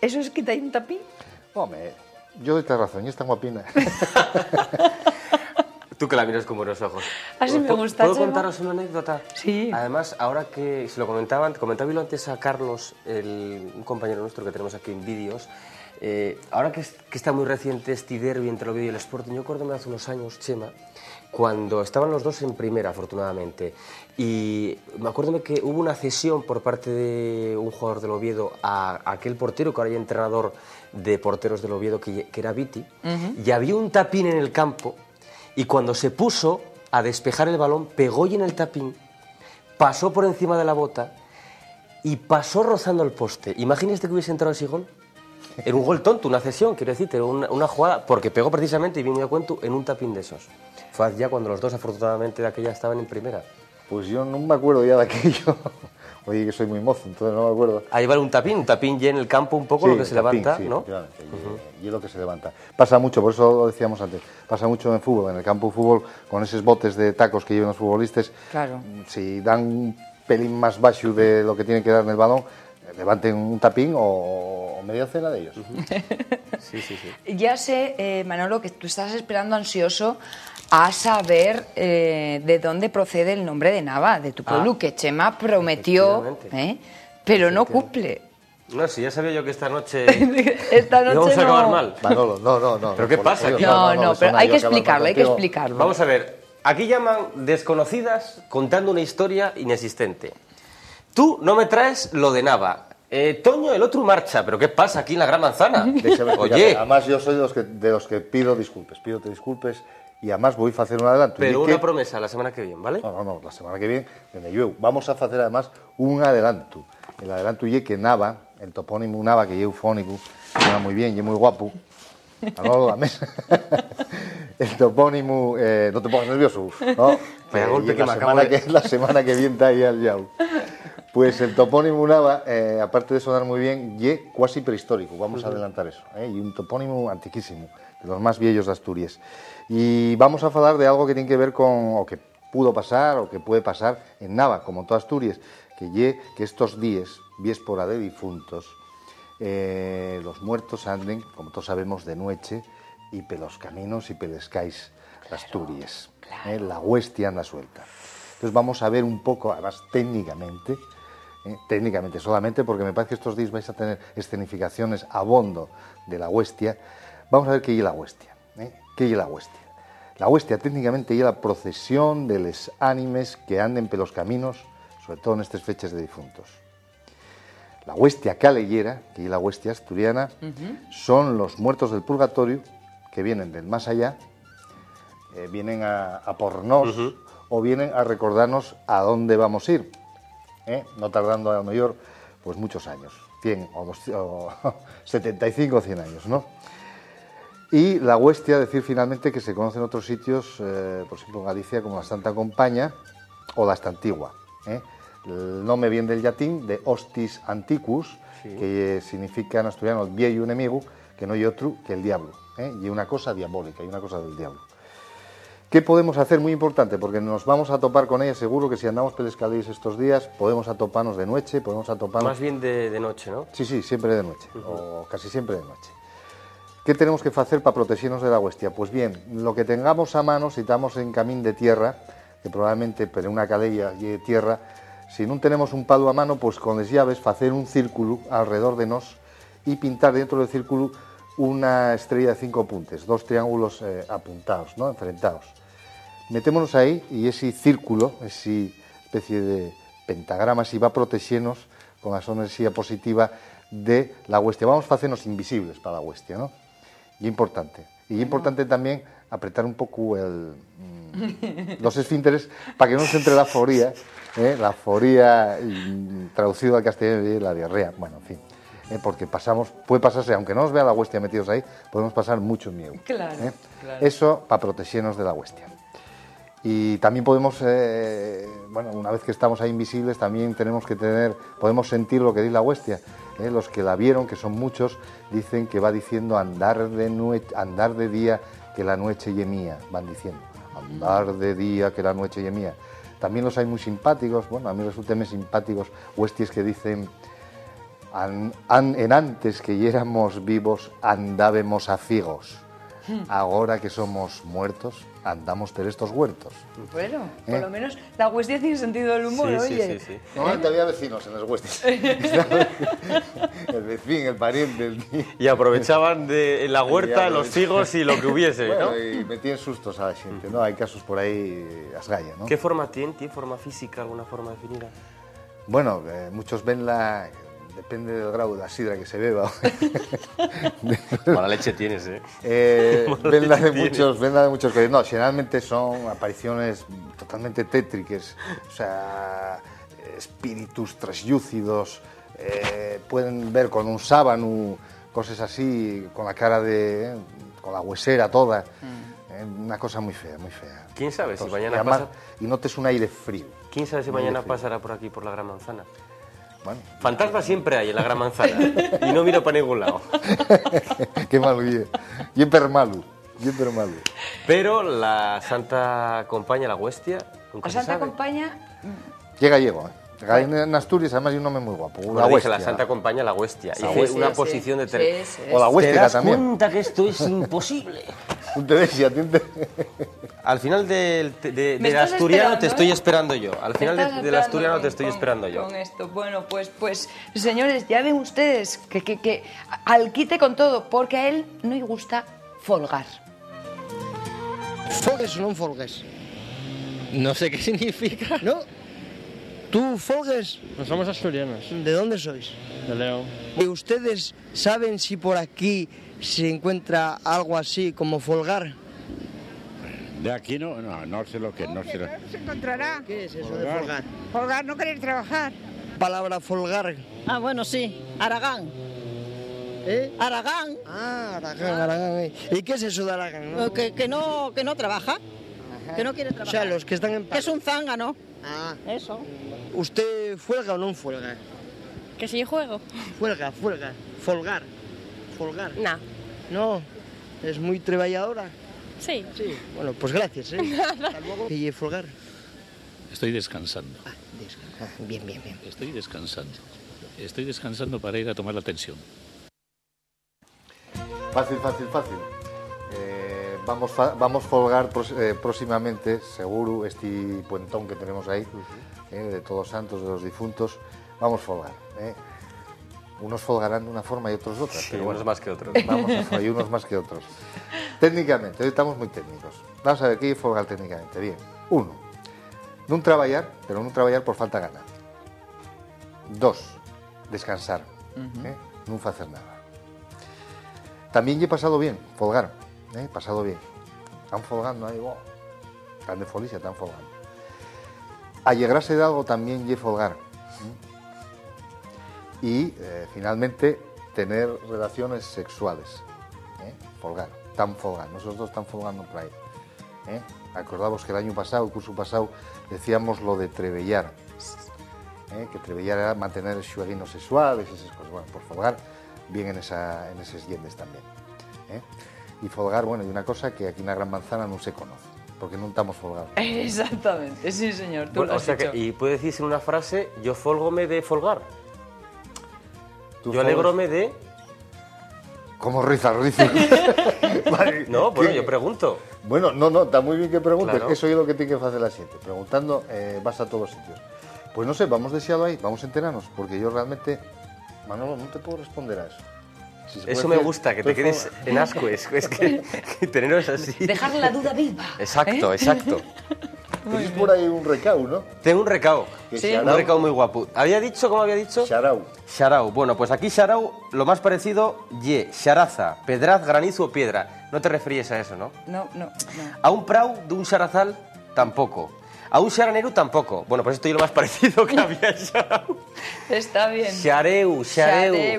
¿Eso es que te hay un tapín? Hombre, yo doy razón, y esta guapina. Tú que la miras con buenos ojos. Así me gusta, ¿Puedo Chema? contaros una anécdota? Sí. Además, ahora que se lo comentaba antes a Carlos, un compañero nuestro que tenemos aquí en vídeos, ahora que está muy reciente este derbi entre el Oviedo y el Sporting, yo acuérdome hace unos años, Chema, cuando estaban los dos en primera, afortunadamente, y me acuerdo que hubo una cesión por parte de un jugador del Oviedo a aquel portero que ahora es entrenador de porteros del Oviedo, que era Viti, y había un tapín en el campo, y cuando se puso a despejar el balón, pegó y en el tapín, pasó por encima de la bota y pasó rozando el poste. Imagínate que hubiese entrado ese gol. Era un gol tonto, una cesión, quiero decirte, una jugada, porque pegó precisamente, y bien me cuento, en un tapín de esos. Fue ya cuando los dos, afortunadamente, de aquella estaban en primera. Pues yo no me acuerdo ya de aquello. Oye, que soy muy mozo, entonces no me acuerdo. Ahí vale un tapín ya en el campo un poco, sí, lo que se tapín, levanta, sí, ¿no? Y es lo que se levanta. Pasa mucho, por eso lo decíamos antes, pasa mucho en fútbol, en el campo de fútbol, con esos botes de tacos que llevan los futbolistas. Claro. Si dan pelín más baixo de lo que tienen que dar en el balón, levanten un tapín o media cena de ellos. Sí. Ya sé, Manolo, que tú estás esperando ansioso a saber de dónde procede el nombre de Nava, de tu pueblo, que Chema prometió, pero no cumple. No, sí, ya sabía yo que esta noche íbamos a acabar mal. Manolo, no. ¿Pero qué pasa aquí? No, pero hay que explicarlo, Vamos a ver, aquí llaman desconocidas contando una historia inexistente. Tú no me traes lo de Nava. Toño, el otro marcha, pero ¿qué pasa aquí en la Gran Manzana? Oye. Además, yo soy de los que pido disculpes, y además voy a hacer un adelanto. Pero una promesa la semana que viene, ¿vale? No, la semana que viene, vamos a hacer además un adelanto. El adelanto es que Nava, el topónimo Nava, que es eufónico, suena muy bien y es muy guapo. La mesa. El topónimo, no te pongas nervioso, ¿no? La semana que viene está ahí al yao. Pues el topónimo Nava, aparte de sonar muy bien, y cuasi prehistórico, vamos a adelantar eso, y un topónimo antiquísimo, de los más viejos de Asturias. Y vamos a hablar de algo que tiene que ver con, o que pudo pasar, o que puede pasar en Nava, como en toda Asturias, que estos días, víspora de difuntos, los muertos anden, como todos sabemos, de noche, y pelos caminos y pelescais de Asturias. Claro. La huestia anda suelta. Entonces vamos a ver un poco, además técnicamente solamente, porque me parece que estos días vais a tener escenificaciones a bondo de la huestia. Vamos a ver qué es la huestia. ¿Qué es la huestia? La huestia técnicamente es la procesión de los ánimes que anden pelos caminos, sobre todo en estas fechas de difuntos. La huestia calellera, que es la huestia asturiana, son los muertos del purgatorio que vienen del más allá, vienen a por nos, o vienen a recordarnos a dónde vamos a ir, no tardando a lo mejor pues muchos años, 100 o 75 o 100 años, ¿no? Y la huestia, decir finalmente que se conoce en otros sitios, por ejemplo en Galicia, como la Santa Compaña o la Estantigua. El nombre viene del latín de hostis antiquus, que significa en asturiano el viejo enemigo, que no hay otro que el diablo, y una cosa diabólica, y una cosa del diablo. ¿Qué podemos hacer? Muy importante, porque nos vamos a topar con ella, seguro que si andamos pelescalís estos días, podemos atoparnos de noche, podemos atoparnos... Más bien de noche, ¿no? Sí, siempre de noche, o casi siempre de noche. ¿Qué tenemos que hacer para protegernos de la huestia? Pues bien, lo que tengamos a mano, si estamos en camín de tierra, que probablemente pero una calella y de tierra, si no tenemos un palo a mano, pues con las llaves hacer un círculo alrededor de nos y pintar dentro del círculo una estrella de 5 puntes, 2 triángulos apuntados, ¿no? Enfrentados. Metémonos ahí y ese círculo, esa especie de pentagrama, si va a protegernos con la energía positiva de la huestia. Vamos a hacernos invisibles para la huestia, ¿no? Y importante. Y importante también apretar un poco los esfínteres para que no se entre la foría, traducido al castellano es la diarrea, bueno, en fin. Porque puede pasarse, aunque no nos vea la huestia metidos ahí, podemos pasar mucho miedo. Claro. Eso para protegernos de la huestia. Y también podemos, una vez que estamos ahí invisibles, también podemos sentir lo que dice la huestia. Los que la vieron, que son muchos, dicen que va diciendo andar de día que la noche ye mía, van diciendo, andar de día que la noche ye mía. También los hay muy simpáticos, a mí resultan muy simpáticos, huestias que dicen, en antes que éramos vivos andábamos a figos. Ahora que somos muertos, andamos por estos huertos. Bueno, por lo menos la huestia tiene sentido del humor, oye. Sí. Normalmente había vecinos en las huestias. El vecino, el pariente, el tío. Y aprovechaban de la huerta los figos y lo que hubiese, ¿no? Y metían sustos a la gente, ¿no? Hay casos por ahí, asgalla, ¿no? ¿Qué forma tiene? ¿Tiene forma física, alguna forma definida? Bueno, muchos ven depende del grado de la sidra que se beba. Mala leche tienes, ven la de muchos que no, generalmente son apariciones totalmente tétricas, o sea, espíritus translúcidos, pueden ver con un sábano, cosas así, con la cara con la huesera toda, una cosa muy fea, muy fea. ¿Quién sabe si mañana pasa? Y notes un aire frío. ¿Quién sabe si mañana pasará por aquí, por la Gran Manzana? Bueno, fantasmas siempre hay en la Gran Manzana y no miro para ningún lado. Qué malo, y malo. Pero la Santa Compaña, la huestia, nunca la se Santa sabe. Compaña llega gallego, En Asturias, además, hay un nombre muy guapo. Bueno, dije, la Santa Compañía, la Huestia. Hice una posición de... O la Huestia también. ¿Te das cuenta que esto es imposible? Al final del asturiano te estoy esperando yo. Al final del asturiano te estoy esperando yo. Con esto. Bueno, pues, señores, ya ven ustedes que al quite con todo, porque a él no le gusta folgar. ¿Folgues o no folgues? No sé qué significa. ¿No? ¿Tú folgues? No somos asturianos. ¿De dónde sois? De León. ¿Y ustedes saben si por aquí se encuentra algo así como folgar? De aquí no sé lo que es. No sé lo... Se encontrará. ¿Qué es eso de folgar? Folgar, no querer trabajar. Palabra folgar. Ah, bueno, sí. Aragán. ¿Eh? Aragán. Ah, Aragán. ¿Y qué es eso de Aragán? ¿No? Que no trabaja. Ajá. Que no quiere trabajar. O sea, los que están en paro. Que es un zángano. Ah. Eso. ¿Usted fuelga o no fuelga? Que sí juego. Fuelga. Folgar. No. No. ¿Es muy treballadora? Sí. Sí. Bueno, pues gracias, ¿eh? Hasta luego. ¿Y folgar? Estoy descansando. Bien. Estoy descansando para ir a tomar la tensión. Fácil. Vamos folgar próximamente, seguro, este puentón que tenemos ahí, de Todos Santos, de los difuntos, vamos folgar. Unos folgarán de una forma y otros de otra. Sí, pero unos más que otros. Hay unos más que otros. Técnicamente, hoy estamos muy técnicos. Vamos a ver qué folgar técnicamente. Bien. 1. No trabajar, pero no trabajar por falta de ganar. 2. Descansar. No hacer nada. También he pasado bien, folgar. Pasado bien. Están folgando ahí, wow. Están de folicia, están folgando. Allegrarse de algo también y folgar. Y finalmente tener relaciones sexuales. Folgar, están folgando. Nosotros están folgando por ahí. Acordamos que el año pasado, el curso pasado, decíamos lo de trebellar. Que trebellar era mantener el xueguino sexual, esas cosas. Bueno, por folgar, bien en esos yendes también. Y folgar, bueno, y una cosa que aquí en la Gran Manzana no se conoce, porque no estamos folgados. Exactamente, sí, señor. Tú Bueno, lo has dicho. y puede decirse en una frase, yo folgome de folgar. Yo alegrome de... ¿Cómo rizas? Vale, no, bueno, yo pregunto. Bueno, no, está muy bien que preguntes. Claro. Eso es lo que tiene que hacer la gente. Preguntando vas a todos sitios. Pues no sé, vamos deseado ahí, vamos a enterarnos, porque yo realmente, Manolo, no te puedo responder a eso. Si eso me gusta, que te quedes en asco, es que teneros así. Dejar la duda viva. Exacto. Tienes por ahí un recao, ¿no? Tengo un recao. Sí. Un recao muy guapo. ¿Cómo había dicho? Xarau. Bueno, pues aquí xarau, lo más parecido, xaraza, pedraz, granizo o piedra. No te referías a eso, ¿no? No. A un prau de un xarazal, tampoco. A un xaranero, tampoco. Bueno, pues esto es lo más parecido que había xarau. Está bien. Xareu,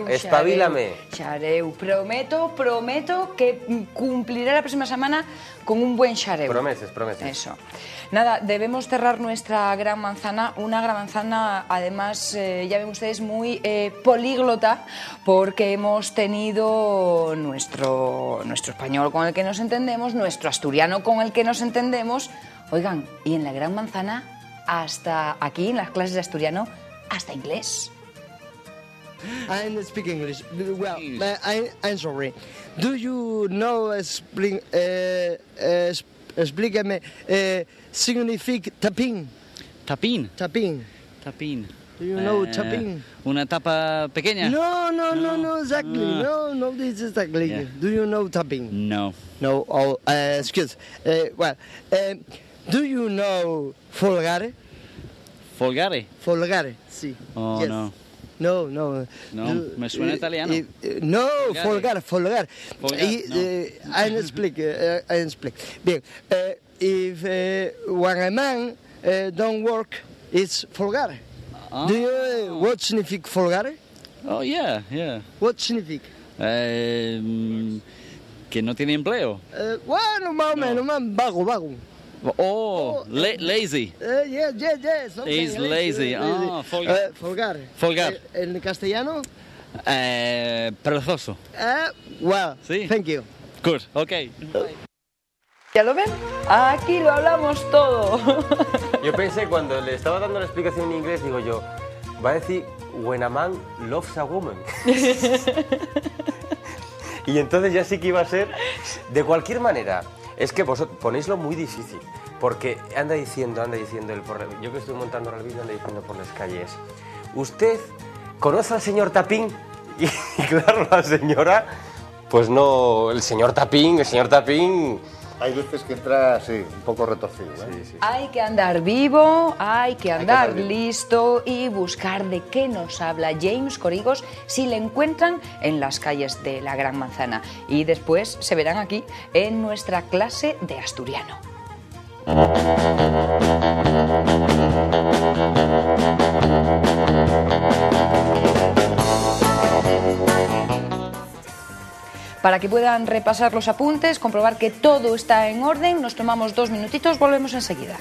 espabilame. Xareu. Prometo que cumpliré la próxima semana con un buen xareu. Promeses. Eso. Nada, debemos cerrar nuestra Gran Manzana, una Gran Manzana, además, ya ven ustedes, muy políglota, porque hemos tenido nuestro español con el que nos entendemos, nuestro asturiano con el que nos entendemos. Oigan, y en la Gran Manzana, hasta aquí, en las clases de asturiano, hasta inglés. I speak English. Well, I'm sorry. Do you know explícame significa tapín? ¿Tapín? Tapín. Do you know tapín? ¿Una tapa pequeña? No, exactly. No, this is exactly. Yeah. Do you know tapín? No. No, excuse. Do you know folgare? ¿Folgare? Folgare, sí. Oh, yes. no. No. No, me suena italiano. No, folgar. I explain. Bien, if when a man don't work, it's folgar. Do you what significa folgar? Oh, yeah. What significa? Que no tiene empleo. Bueno, más o menos, vago. Oh, lazy. Yeah. He's lazy. Ah, folgar. ¿En castellano? Perezoso. Well, sí. Thank you. Good, okay. ¿Ya lo ven? Aquí lo hablamos todo. Yo pensé, cuando le estaba dando la explicación en inglés, digo yo, va a decir, when a man loves a woman. Y entonces ya sí que iba a ser, de cualquier manera, es que vosotros ponéislo muy difícil, porque anda diciendo yo que estoy montando ahora el vídeo, anda diciendo por las calles, ¿usted conoce al señor Tapín? Y claro, la señora, pues no, el señor Tapín... Hay veces que entra, sí, un poco retorcido. Sí, sí. Hay que andar vivo, hay que andar listo y buscar de qué nos habla James Corrigos si le encuentran en las calles de la Gran Manzana. Y después se verán aquí en nuestra clase de asturiano. Para que puedan repasar los apuntes, comprobar que todo está en orden, nos tomamos 2 minutitos, volvemos enseguida.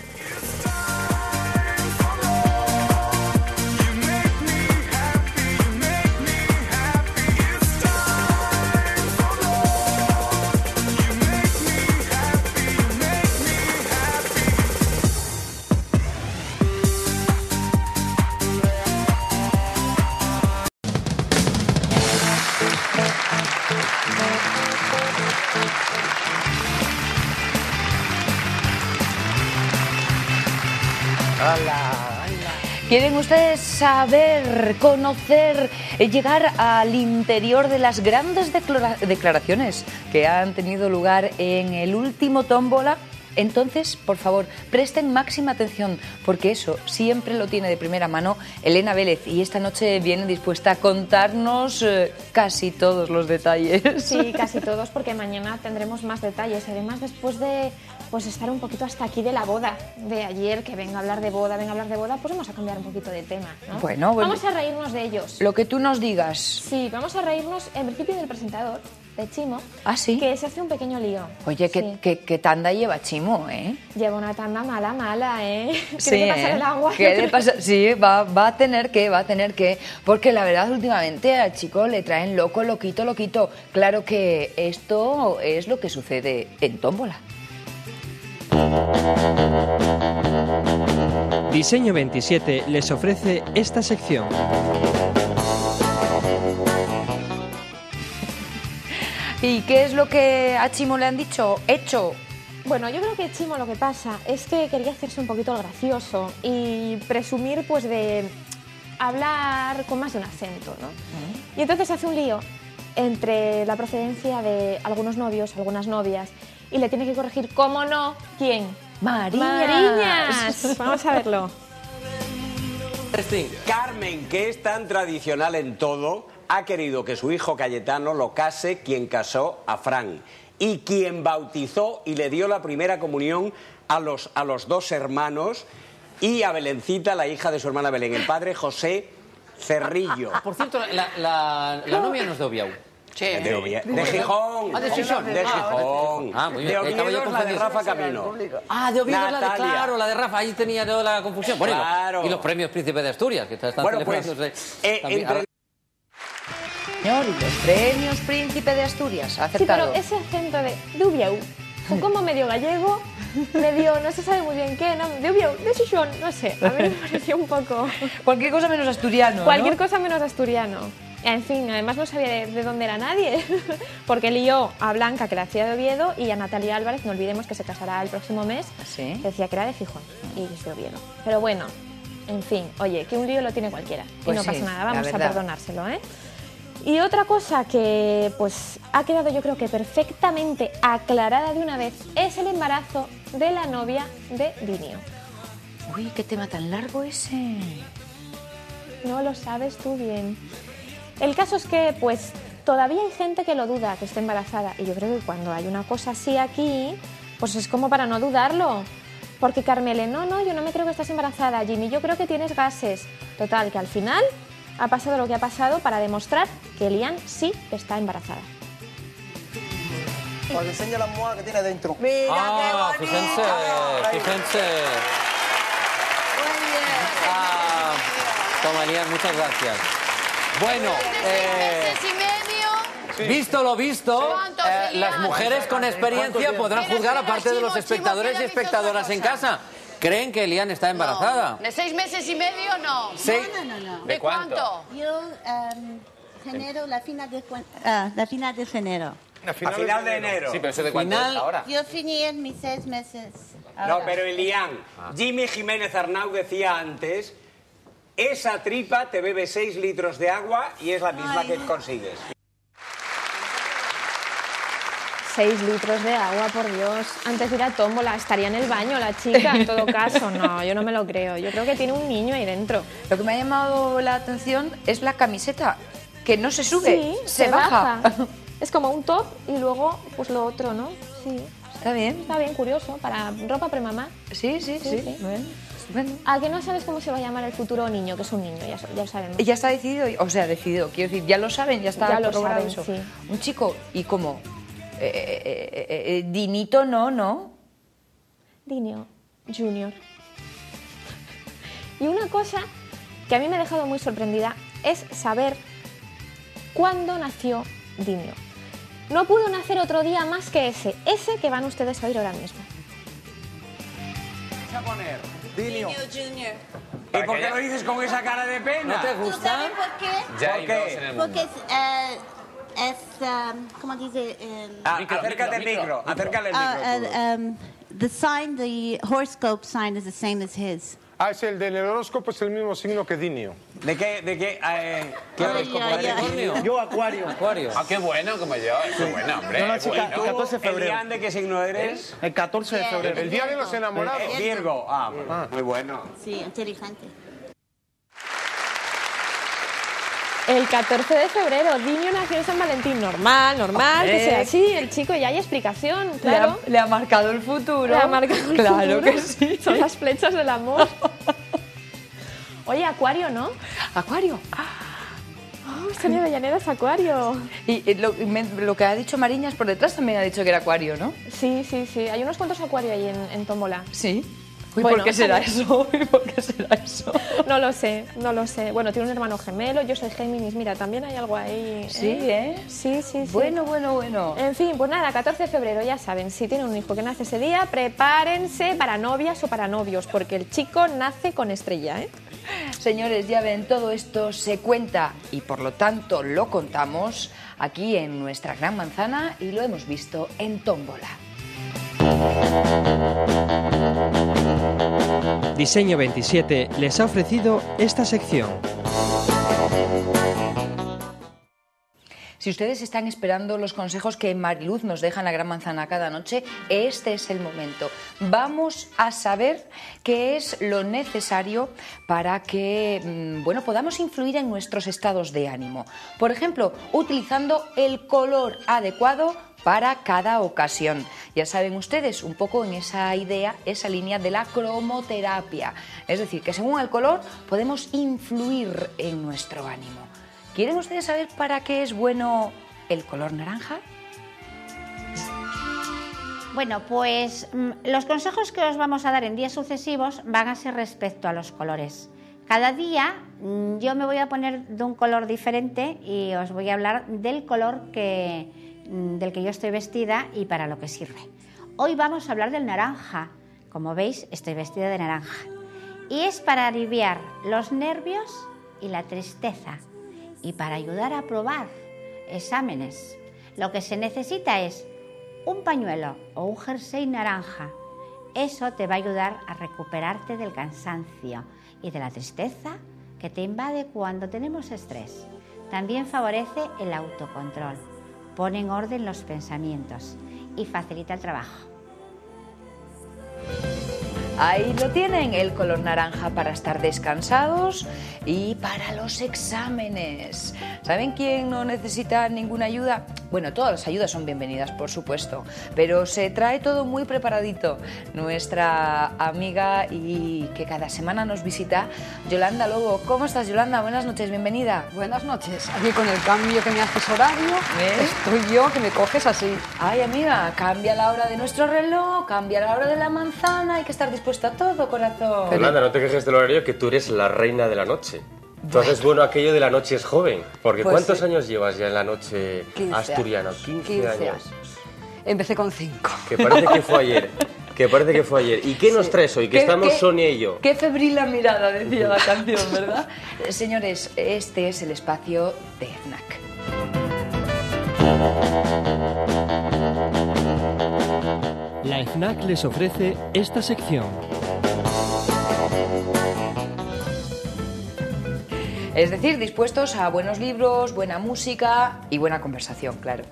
¿Quieren ustedes saber, conocer, llegar al interior de las grandes declaraciones que han tenido lugar en el último tómbola? Entonces, por favor, presten máxima atención, porque eso siempre lo tiene de primera mano Elena Vélez, y esta noche viene dispuesta a contarnos casi todos los detalles. Sí, casi todos, porque mañana tendremos más detalles. Además, después de estar un poquito hasta aquí de la boda de ayer, que venga a hablar de boda, pues vamos a cambiar un poquito de tema, ¿no? Bueno, vamos a reírnos de ellos. Lo que tú nos digas. Sí, vamos a reírnos en principio del presentador, de Chimo. ¿Ah, sí? Que se hace un pequeño lío. Oye, sí. ¿qué tanda lleva Chimo, eh? Lleva una tanda mala, ¿eh? Sí, ¿Qué le pasa el agua? ¿Qué le pasa? Sí, va a tener que, porque la verdad últimamente al chico le traen loquito. Claro que esto es lo que sucede en tómbola. Diseño 27 les ofrece esta sección. ¿Y qué es lo que a Chimo le han dicho? Hecho. Bueno, yo creo que Chimo lo que pasa es que quería hacerse un poquito el gracioso y presumir pues de hablar con más de un acento, ¿no? Y entonces hace un lío entre la procedencia de algunos novios, algunas novias, y le tiene que corregir, ¿cómo no? ¿Quién? Mariñas. Vamos a verlo. Carmen, que es tan tradicional en todo, ha querido que su hijo Cayetano lo case quien casó a Fran y quien bautizó y le dio la primera comunión a los 2 hermanos y a Belencita, la hija de su hermana Belén, el padre José Cerrillo. Por cierto, la novia no es de Obiau. Sí. De Gijón. De Gijón. De Gijón. Muy bien. De Oviedo es la de Rafa Camino. De Oviedo es la de Rafa. Ahí tenía yo la confusión. Bueno, claro. Y los premios Príncipe de Asturias, que están celebrándose. Señor, y los premios Príncipe de Asturias, ha aceptado. Sí, pero ese acento de Obiau, como medio gallego, medio, no se sabe muy bien qué, ¿no? De Obiau, de Xixón, no sé, a mí me pareció un poco... Cualquier cosa menos asturiano, Cualquier cosa menos asturiano. En fin, además no sabía de dónde era nadie, porque lió a Blanca, que la hacía de Oviedo, y a Natalia Álvarez, no olvidemos que se casará el próximo mes, ¿sí? Que decía que era de Gijón y es de Oviedo. Pero bueno, en fin, oye, que un lío lo tiene cualquiera, pues y no sí, pasa nada, vamos a perdonárselo, ¿eh? Y otra cosa que pues ha quedado yo creo que perfectamente aclarada de una vez es el embarazo de la novia de Dinio. Uy, qué tema tan largo ese. No lo sabes tú bien. El caso es que pues todavía hay gente que lo duda, que esté embarazada, y yo creo que cuando hay una cosa así aquí, pues es como para no dudarlo. Porque Carmele, no, yo no me creo que estás embarazada, Jimmy, yo creo que tienes gases. Total, que al final ha pasado lo que ha pasado para demostrar que Lian sí está embarazada. Os enseño la almohada que tiene dentro. ¡Mira qué bonito! Fíjense. Muy bien. Toma, Lian, muchas gracias. Bueno, visto lo visto, las mujeres con experiencia podrán juzgar aparte de los espectadores y espectadoras en casa. creen que Elian está embarazada. ¿De 6 meses y medio no? No. ¿De cuánto? Yo genero la final de enero. A final de enero. Sí, pero eso de cuánto es ahora. Yo finí en mis 6 meses. No, pero Elian, Jimmy Jiménez Arnau decía antes, esa tripa te bebe 6 litros de agua y es la misma que consigues. 6 litros de agua, por Dios. Antes de ir a tómbola, estaría en el baño la chica, en todo caso. No, yo no me lo creo. Yo creo que tiene un niño ahí dentro. Lo que me ha llamado la atención es la camiseta, que no se sube, Sí, se baja. Es como un top y luego pues lo otro, ¿no? Sí. Está bien. Está bien, curioso, para ropa premamá. Sí. Bueno, estupendo. ¿A que no sabes cómo se va a llamar el futuro niño? Que es un niño, ya lo sabemos. Ya está decidido, o sea, decidido, quiero decir, ya lo saben, ya está Ya lo corroborado saben, eso. sí. Un chico, ¿y cómo? Dinito no. Dinio Junior. Y una cosa que a mí me ha dejado muy sorprendida es saber cuándo nació Dinio. No pudo nacer otro día más que ese que van ustedes a oír ahora mismo. ¿Qué vas a poner? Dinio Junior. ¿Y por qué lo dices con esa cara de pena? ¿No te ¿Tú gusta? sabes por qué? Ya hay dos en el mundo. Porque ¿cómo dice? Acércate al micro, acércale el micro. The sign, the horoscope sign is the same as his. Es el del horóscopo, es el mismo signo que Dinio. ¿De qué? ¿Qué horóscopo? ¿Capricornio? Yo, Acuario. Acuario. Ah, qué bueno como yo. Qué bueno, hombre. Yo, la chica, bueno. el 14 de febrero. ¿Elian de qué signo eres? El 14 de febrero. El día de los enamorados. Virgo. Muy bueno. Sí, inteligente. El 14 de febrero, Dinio nació en San Valentín. Normal, que sea así. El chico ya hay explicación, claro. Le ha marcado el futuro. Le ha marcado el claro futuro. que sí. Son las flechas del amor. Oye, Acuario, ¿no? Acuario. Sonia Avellaneda es Acuario. Y lo que ha dicho Mariñas por detrás también ha dicho que era Acuario, ¿no? Sí. Hay unos cuantos Acuario ahí en tómbola. Sí. ¿Y Bueno, por qué será ¿sabes? eso? ¿Y por qué será eso? No lo sé. Bueno, tiene un hermano gemelo, yo soy Géminis. Mira, también hay algo ahí. Sí, ¿eh? Sí. Bueno. En fin, pues nada, 14 de febrero, ya saben, si tienen un hijo que nace ese día, prepárense para novias o para novios, porque el chico nace con estrella, ¿eh? Señores, ya ven, todo esto se cuenta y por lo tanto lo contamos aquí en nuestra Gran Manzana y lo hemos visto en tómbola. Diseño 27 les ha ofrecido esta sección. Si ustedes están esperando los consejos que Mariluz nos deja en la Gran Manzana cada noche, este es el momento. Vamos a saber qué es lo necesario para que podamos influir en nuestros estados de ánimo. Por ejemplo, utilizando el color adecuado para cada ocasión. Ya saben ustedes, un poco en esa idea, esa línea de la cromoterapia. Es decir, que según el color podemos influir en nuestro ánimo. ¿Quieren ustedes saber para qué es bueno el color naranja? Bueno, pues los consejos que os vamos a dar en días sucesivos van a ser respecto a los colores. Cada día yo me voy a poner de un color diferente y os voy a hablar del color del que yo estoy vestida y para lo que sirve. Hoy vamos a hablar del naranja. Como veis, estoy vestida de naranja. Y es para aliviar los nervios y la tristeza y para ayudar a aprobar exámenes. Lo que se necesita es un pañuelo o un jersey naranja. Eso te va a ayudar a recuperarte del cansancio y de la tristeza que te invade cuando tenemos estrés. También favorece el autocontrol, pone en orden los pensamientos y facilita el trabajo. Ahí lo tienen, el color naranja para estar descansados y para los exámenes. ¿Saben quién no necesita ninguna ayuda? Bueno, todas las ayudas son bienvenidas, por supuesto, pero se trae todo muy preparadito. Nuestra amiga y que cada semana nos visita, Yolanda Lobo. ¿Cómo estás, Yolanda? Buenas noches, bienvenida. Buenas noches. Aquí con el cambio que me haces horario, estoy yo que me coges así. Ay, amiga, cambia la hora de nuestro reloj, cambia la hora de la manzana, hay que estar dispuesta a todo, corazón. Yolanda, no te quejes del horario, que tú eres la reina de la noche. Entonces, bueno, aquello de la noche es joven, porque Pues ¿cuántos sí. años llevas ya en la noche 15 asturiana? 15 años. Empecé con 5. Que parece que fue ayer. que parece que fue ayer. ¿Y qué nos traes hoy? Que estamos Sonia y yo. Qué febril la mirada, decía la canción, ¿verdad? Señores, este es el espacio de FNAC. La FNAC les ofrece esta sección. Es decir, dispuestos a buenos libros, buena música y buena conversación, claro.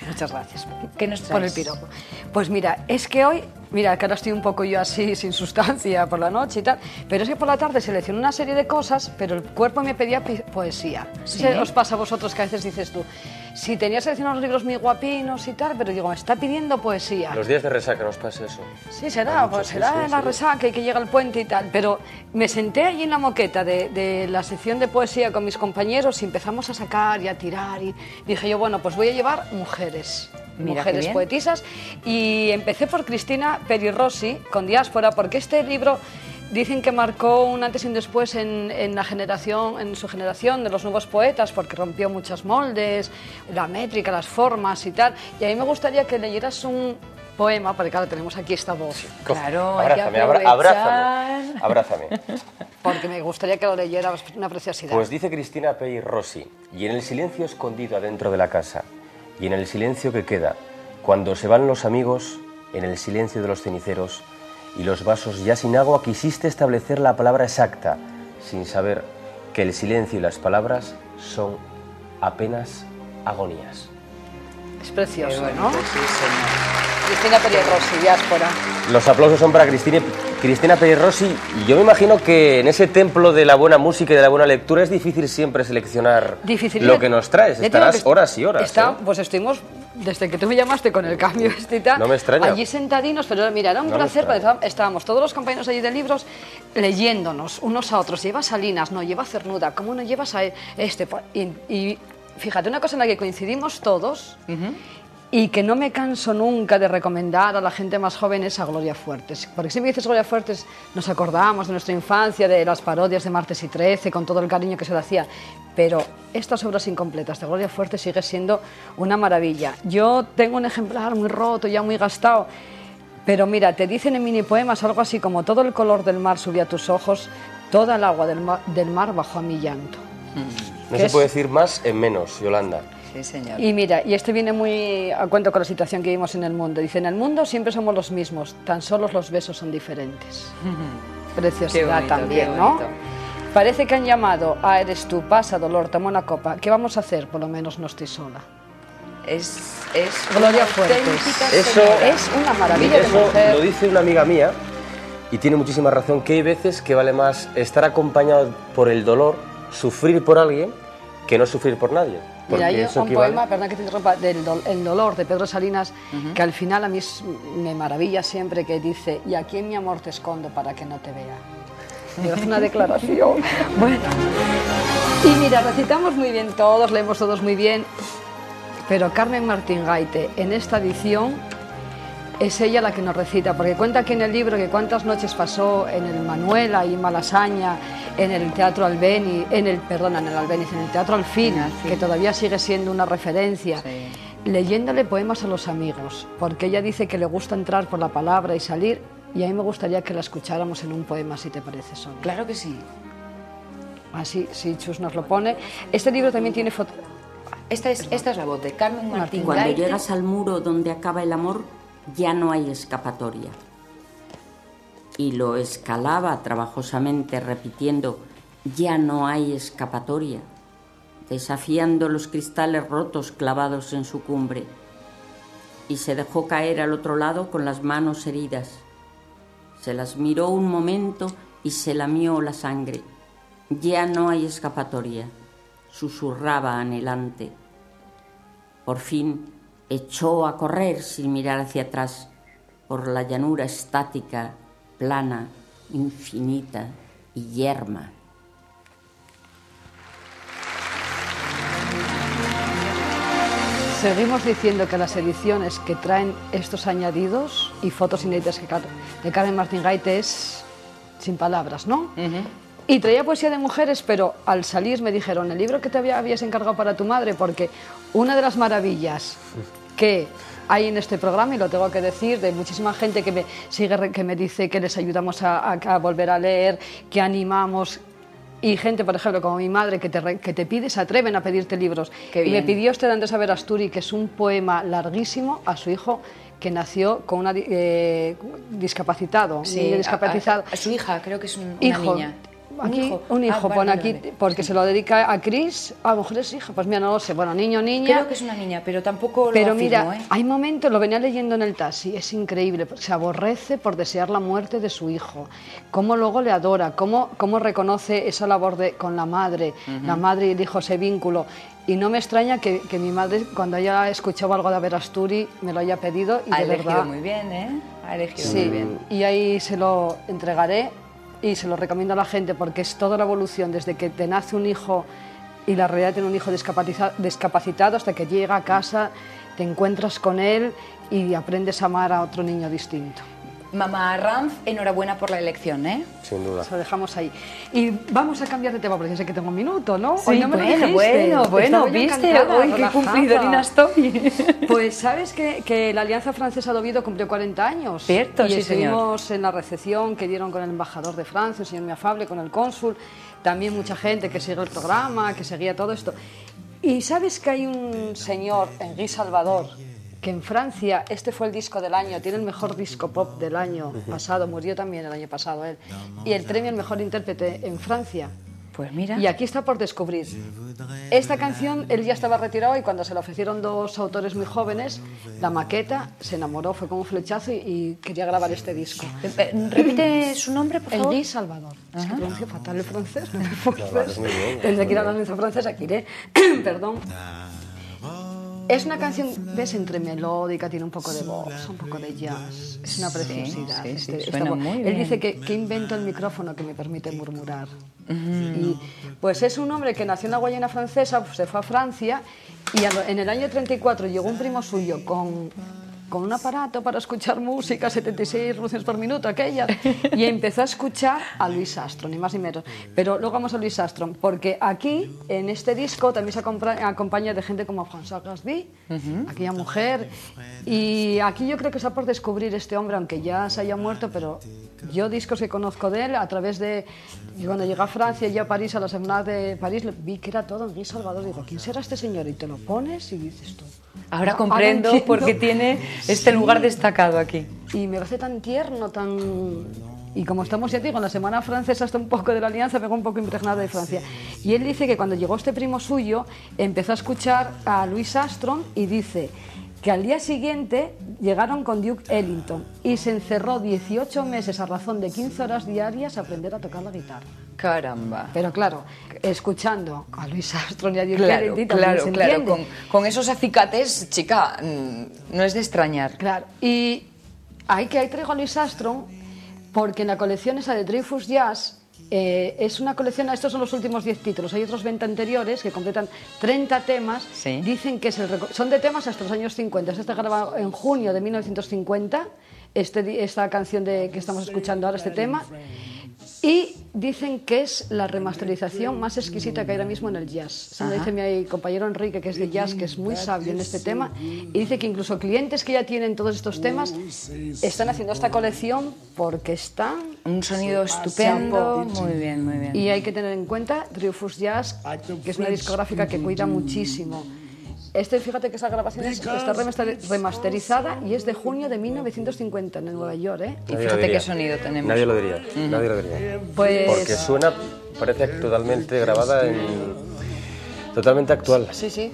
Muchas gracias. ¿Qué nos traes? Por el piropo. Pues mira, es que hoy, mira, que ahora estoy un poco yo así, sin sustancia por la noche y tal, pero es que por la tarde seleccioné una serie de cosas, pero el cuerpo me pedía poesía. ¿Sí? ¿Qué os pasa a vosotros que a veces dices tú, si tenía seleccionados libros muy guapinos y tal, pero digo, me está pidiendo poesía? Los días de resaca nos pasa eso. Sí, será, pues será en la resaca y que llega el puente y tal, pero me senté allí en la moqueta de la sección de poesía con mis compañeros y empezamos a sacar y a tirar y dije yo, bueno, pues voy a llevar mujeres. Mira, Mujeres poetisas, y empecé por Cristina Peri Rossi con Diáspora, porque este libro dicen que marcó un antes y un después en su generación de los nuevos poetas, porque rompió muchos moldes, la métrica, las formas y tal, y a mí me gustaría que leyeras un poema, porque claro, tenemos aquí esta voz. Claro, abrázame, hay que abrázame. Porque me gustaría que lo leyeras, una preciosidad. Pues dice Cristina Peri Rossi, y en el silencio escondido adentro de la casa, y en el silencio que queda, cuando se van los amigos, en el silencio de los ceniceros y los vasos ya sin agua, quisiste establecer la palabra exacta, sin saber que el silencio y las palabras son apenas agonías. Es precioso, bueno, ¿no? Pues sí, señor. Cristina Peri Rossi, Diáspora. Los aplausos son para Cristina Peri Rossi, y yo me imagino que en ese templo de la buena música y de la buena lectura es difícil siempre seleccionar lo que nos traes. Estarás horas y horas. Pues estuvimos, desde que tú me llamaste con el cambio y tal, no me extraña. allí sentadinos, pero mira, era un placer, porque estábamos todos los compañeros allí de libros leyéndonos unos a otros. Lleva Salinas, no, lleva Cernuda, ¿cómo no llevas a este? Y fíjate, una cosa en la que coincidimos todos, y que no me canso nunca de recomendar a la gente más joven, es a Gloria Fuertes. Porque si me dices Gloria Fuertes, nos acordamos de nuestra infancia, de las parodias de Martes y 13, con todo el cariño que se le hacía. Pero estas obras incompletas de Gloria Fuertes sigue siendo una maravilla. Yo tengo un ejemplar muy roto, ya muy gastado, pero mira, te dicen en mini poemas algo así como: todo el color del mar subió a tus ojos, toda el agua del mar bajó a mi llanto. No se puede decir más en menos, Yolanda. Sí, señor. Y mira, y este viene muy a cuento con la situación que vivimos en el mundo. Dice, en el mundo siempre somos los mismos, tan solo los besos son diferentes. Preciosidad bonito, también, ¿no? Parece que han llamado a Eres tú, pasa dolor, toma una copa. ¿Qué vamos a hacer? Por lo menos no estoy sola. Es Gloria Fuertes. Eso es una maravilla de mujer. Lo dice una amiga mía y tiene muchísima razón, que hay veces que vale más estar acompañado por el dolor, sufrir por alguien, que no sufrir por nadie. Mira, hay un poema, perdón que te interrumpa, El dolor, de Pedro Salinas, que al final a mí me maravilla siempre, que dice: y aquí en mi amor te escondo para que no te vea. Es una declaración. Bueno, y mira, recitamos muy bien todos, leemos todos muy bien, pero Carmen Martín Gaite, en esta edición, es ella la que nos recita, porque cuenta aquí en el libro que cuántas noches pasó en el Manuela y Malasaña, en el Teatro Albéniz, en el Teatro Alfín, que todavía sigue siendo una referencia, leyéndole poemas a los amigos, porque ella dice que le gusta entrar por la palabra y salir, y a mí me gustaría que la escucháramos en un poema, si te parece, Sonia. Claro que sí. Así, sí, Chus nos lo pone. Este libro también tiene foto. Esta es la voz de Carmen Martín Cuando Gaite. llegas al muro donde acaba el amor, ya no hay escapatoria. Y lo escalaba trabajosamente repitiendo: ya no hay escapatoria, desafiando los cristales rotos clavados en su cumbre. Y se dejó caer al otro lado con las manos heridas. Se las miró un momento y se lamió la sangre. Ya no hay escapatoria, susurraba anhelante. Por fin echó a correr sin mirar hacia atrás por la llanura estática, plana, infinita y yerma. Seguimos diciendo que las ediciones que traen estos añadidos y fotos inéditas de Carmen Martín Gaite es sin palabras, ¿no? Y traía poesía de mujeres, pero al salir me dijeron: el libro que te habías encargado para tu madre, porque una de las maravillas que hay en este programa, y lo tengo que decir, de muchísima gente que me sigue, que me dice que les ayudamos a volver a leer, que animamos. Y gente, por ejemplo, como mi madre, que te pide, se atreven a pedirte libros. Y me pidió usted antes a Verasturi, que es un poema larguísimo, a su hijo, que nació con una discapacitado. Sí, niño discapacitado. A su hija, creo que es una niña. Aquí, un hijo, pone aquí, porque se lo dedica a Chris, a lo mejor es hija, pues mira, no lo sé, bueno, niño, niña. Creo que es una niña, pero tampoco lo Pero afirmo, mira, hay momentos, lo venía leyendo en el taxi, es increíble, se aborrece por desear la muerte de su hijo, cómo luego le adora, cómo reconoce esa labor con la madre y el hijo, ese vínculo. Y no me extraña que mi madre, cuando haya escuchado algo de Verasturi, me lo haya pedido y ha de elegido verdad. muy bien, ¿eh? Ha elegido Sí, muy bien. y ahí se lo entregaré. Y se lo recomiendo a la gente porque es toda la evolución desde que te nace un hijo y la realidad tiene un hijo discapacitado hasta que llega a casa, te encuentras con él y aprendes a amar a otro niño distinto. Mamá Ranz, enhorabuena por la elección, ¿eh? Sin duda. Lo dejamos ahí. Y vamos a cambiar de tema porque yo sé que tengo un minuto, ¿no? Sí, Hoy no me lo dijiste. bueno, Estaba yo ¿viste? encantada, Hoy qué relajada. cumplidorina estoy. Pues sabes que la Alianza Francesa de Oviedo cumplió 40 años. Cierto, y sí, estuvimos en la recepción que dieron con el embajador de Francia, el señor Miafable, con el cónsul, también mucha gente que sigue el programa, que seguía todo esto. Y sabes que hay un señor, Henri Salvador, que en Francia este fue el disco del año, tiene el mejor disco pop del año pasado, murió también el año pasado él, y el premio al mejor intérprete en Francia. Pues mira. Y aquí está por descubrir. Esta canción, él ya estaba retirado y cuando se la ofrecieron dos autores muy jóvenes, la maqueta, se enamoró, fue como un flechazo y quería grabar este disco. Repite su nombre, por favor. Henri Salvador. Es que pronuncio fatal el francés, no me puedo es muy bien. Desde que ir hablando francés, aquí iré. Perdón. Es una canción, ves, entre melódica, tiene un poco de voz, un poco de jazz. Es una preciosidad. Suena muy bien. Él dice que invento el micrófono que me permite murmurar. Y pues es un hombre que nació en la Guayana Francesa, pues se fue a Francia y en el año 34 llegó un primo suyo con un aparato para escuchar música, 76 revoluciones por minuto, aquella, y empezó a escuchar a Louis Armstrong, ni más ni menos. Pero luego vamos a Louis Armstrong, porque aquí, en este disco, también se acompaña de gente como François Gasby, aquella mujer, y aquí yo creo que está por descubrir este hombre, aunque ya se haya muerto, pero yo discos que conozco de él, a través de... Y cuando llegué a Francia y a París, a la Semana de París, vi que era todo Henri Salvador, digo, ¿quién será este señor? Y te lo pones y dices tú... Ahora comprendo por qué tiene este lugar destacado aquí. Y me parece tan tierno, tan... Y como estamos, ya te digo, en la Semana Francesa hasta un poco de la Alianza, me hago un poco impregnada de Francia. Y él dice que cuando llegó este primo suyo, empezó a escuchar a Louis Armstrong y dice que al día siguiente llegaron con Duke Ellington y se encerró 18 meses a razón de 15 horas diarias a aprender a tocar la guitarra. Caramba. Pero claro, escuchando a Louis Armstrong y a Duke Ellington, claro, con esos acicates, chica, no es de extrañar. Claro, y ahí traigo a Louis Armstrong porque en la colección esa de Dreyfus Jazz es una colección, estos son los últimos 10 títulos, hay otros 20 anteriores que completan 30 temas, dicen que son de temas hasta los años 50, este está grabado en junio de 1950, esta canción que estamos escuchando ahora, este tema, y dicen que es la remasterización más exquisita que hay ahora mismo en el jazz. Se me dice mi compañero Enrique, que es de jazz, que es muy sabio en este tema, y dice que incluso clientes que ya tienen todos estos temas están haciendo esta colección porque están... Un sonido estupendo, muy bien, muy bien. Y hay que tener en cuenta Dreyfus Jazz, que es una discográfica que cuida muchísimo. Fíjate que esa grabación está remasterizada y es de junio de 1950 en Nueva York, ¿eh? Y fíjate qué sonido tenemos. Nadie lo diría, nadie lo diría. Pues... Porque suena, parece totalmente grabada totalmente actual. Sí, sí.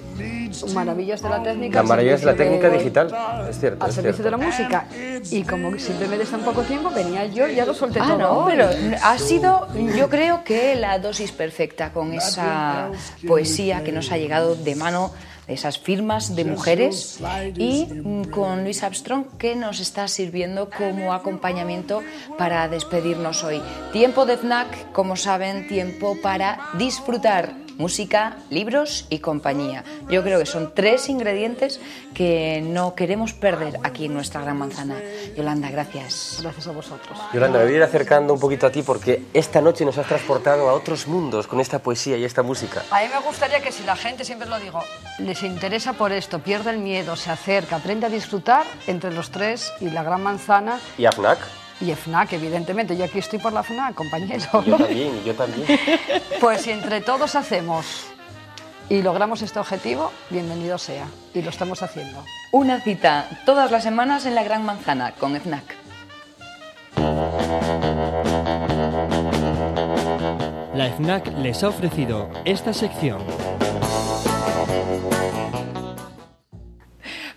Maravillas de la técnica. Maravillas de la técnica digital, es cierto. Al servicio de la música. Y como siempre me des tan poco tiempo, venía yo y ya lo solté todo. No, pero ha sido, yo creo que la dosis perfecta con esa poesía que nos ha llegado de mano de esas firmas de mujeres y con Louis Armstrong que nos está sirviendo como acompañamiento para despedirnos hoy. Tiempo de FNAC, como saben, tiempo para disfrutar. música, libros y compañía. Yo creo que son 3 ingredientes que no queremos perder aquí en nuestra Gran Manzana. Yolanda, gracias. Gracias a vosotros. Yolanda, me voy a ir acercando un poquito a ti porque esta noche nos has transportado a otros mundos con esta poesía y esta música. A mí me gustaría que si la gente, siempre lo digo, les interesa por esto, pierde el miedo, se acerca, aprende a disfrutar entre los 3 y la Gran Manzana. ¿Y a FNAC? Y FNAC, evidentemente. Yo aquí estoy por la FNAC, compañero. Yo también, y yo también. Pues si entre todos hacemos y logramos este objetivo, bienvenido sea. Y lo estamos haciendo. Una cita todas las semanas en la Gran Manzana con FNAC. La FNAC les ha ofrecido esta sección.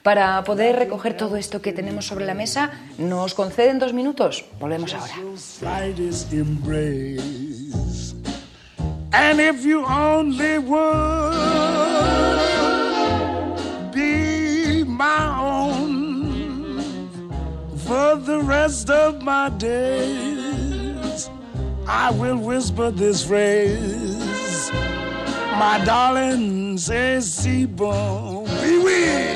Para poder recoger todo esto que tenemos sobre la mesa, ¿nos conceden 2 minutos? Volvemos ahora. And if you only would be my own for the rest of my days, I will whisper this phrase, my darling, says Seaborn, wee-wee.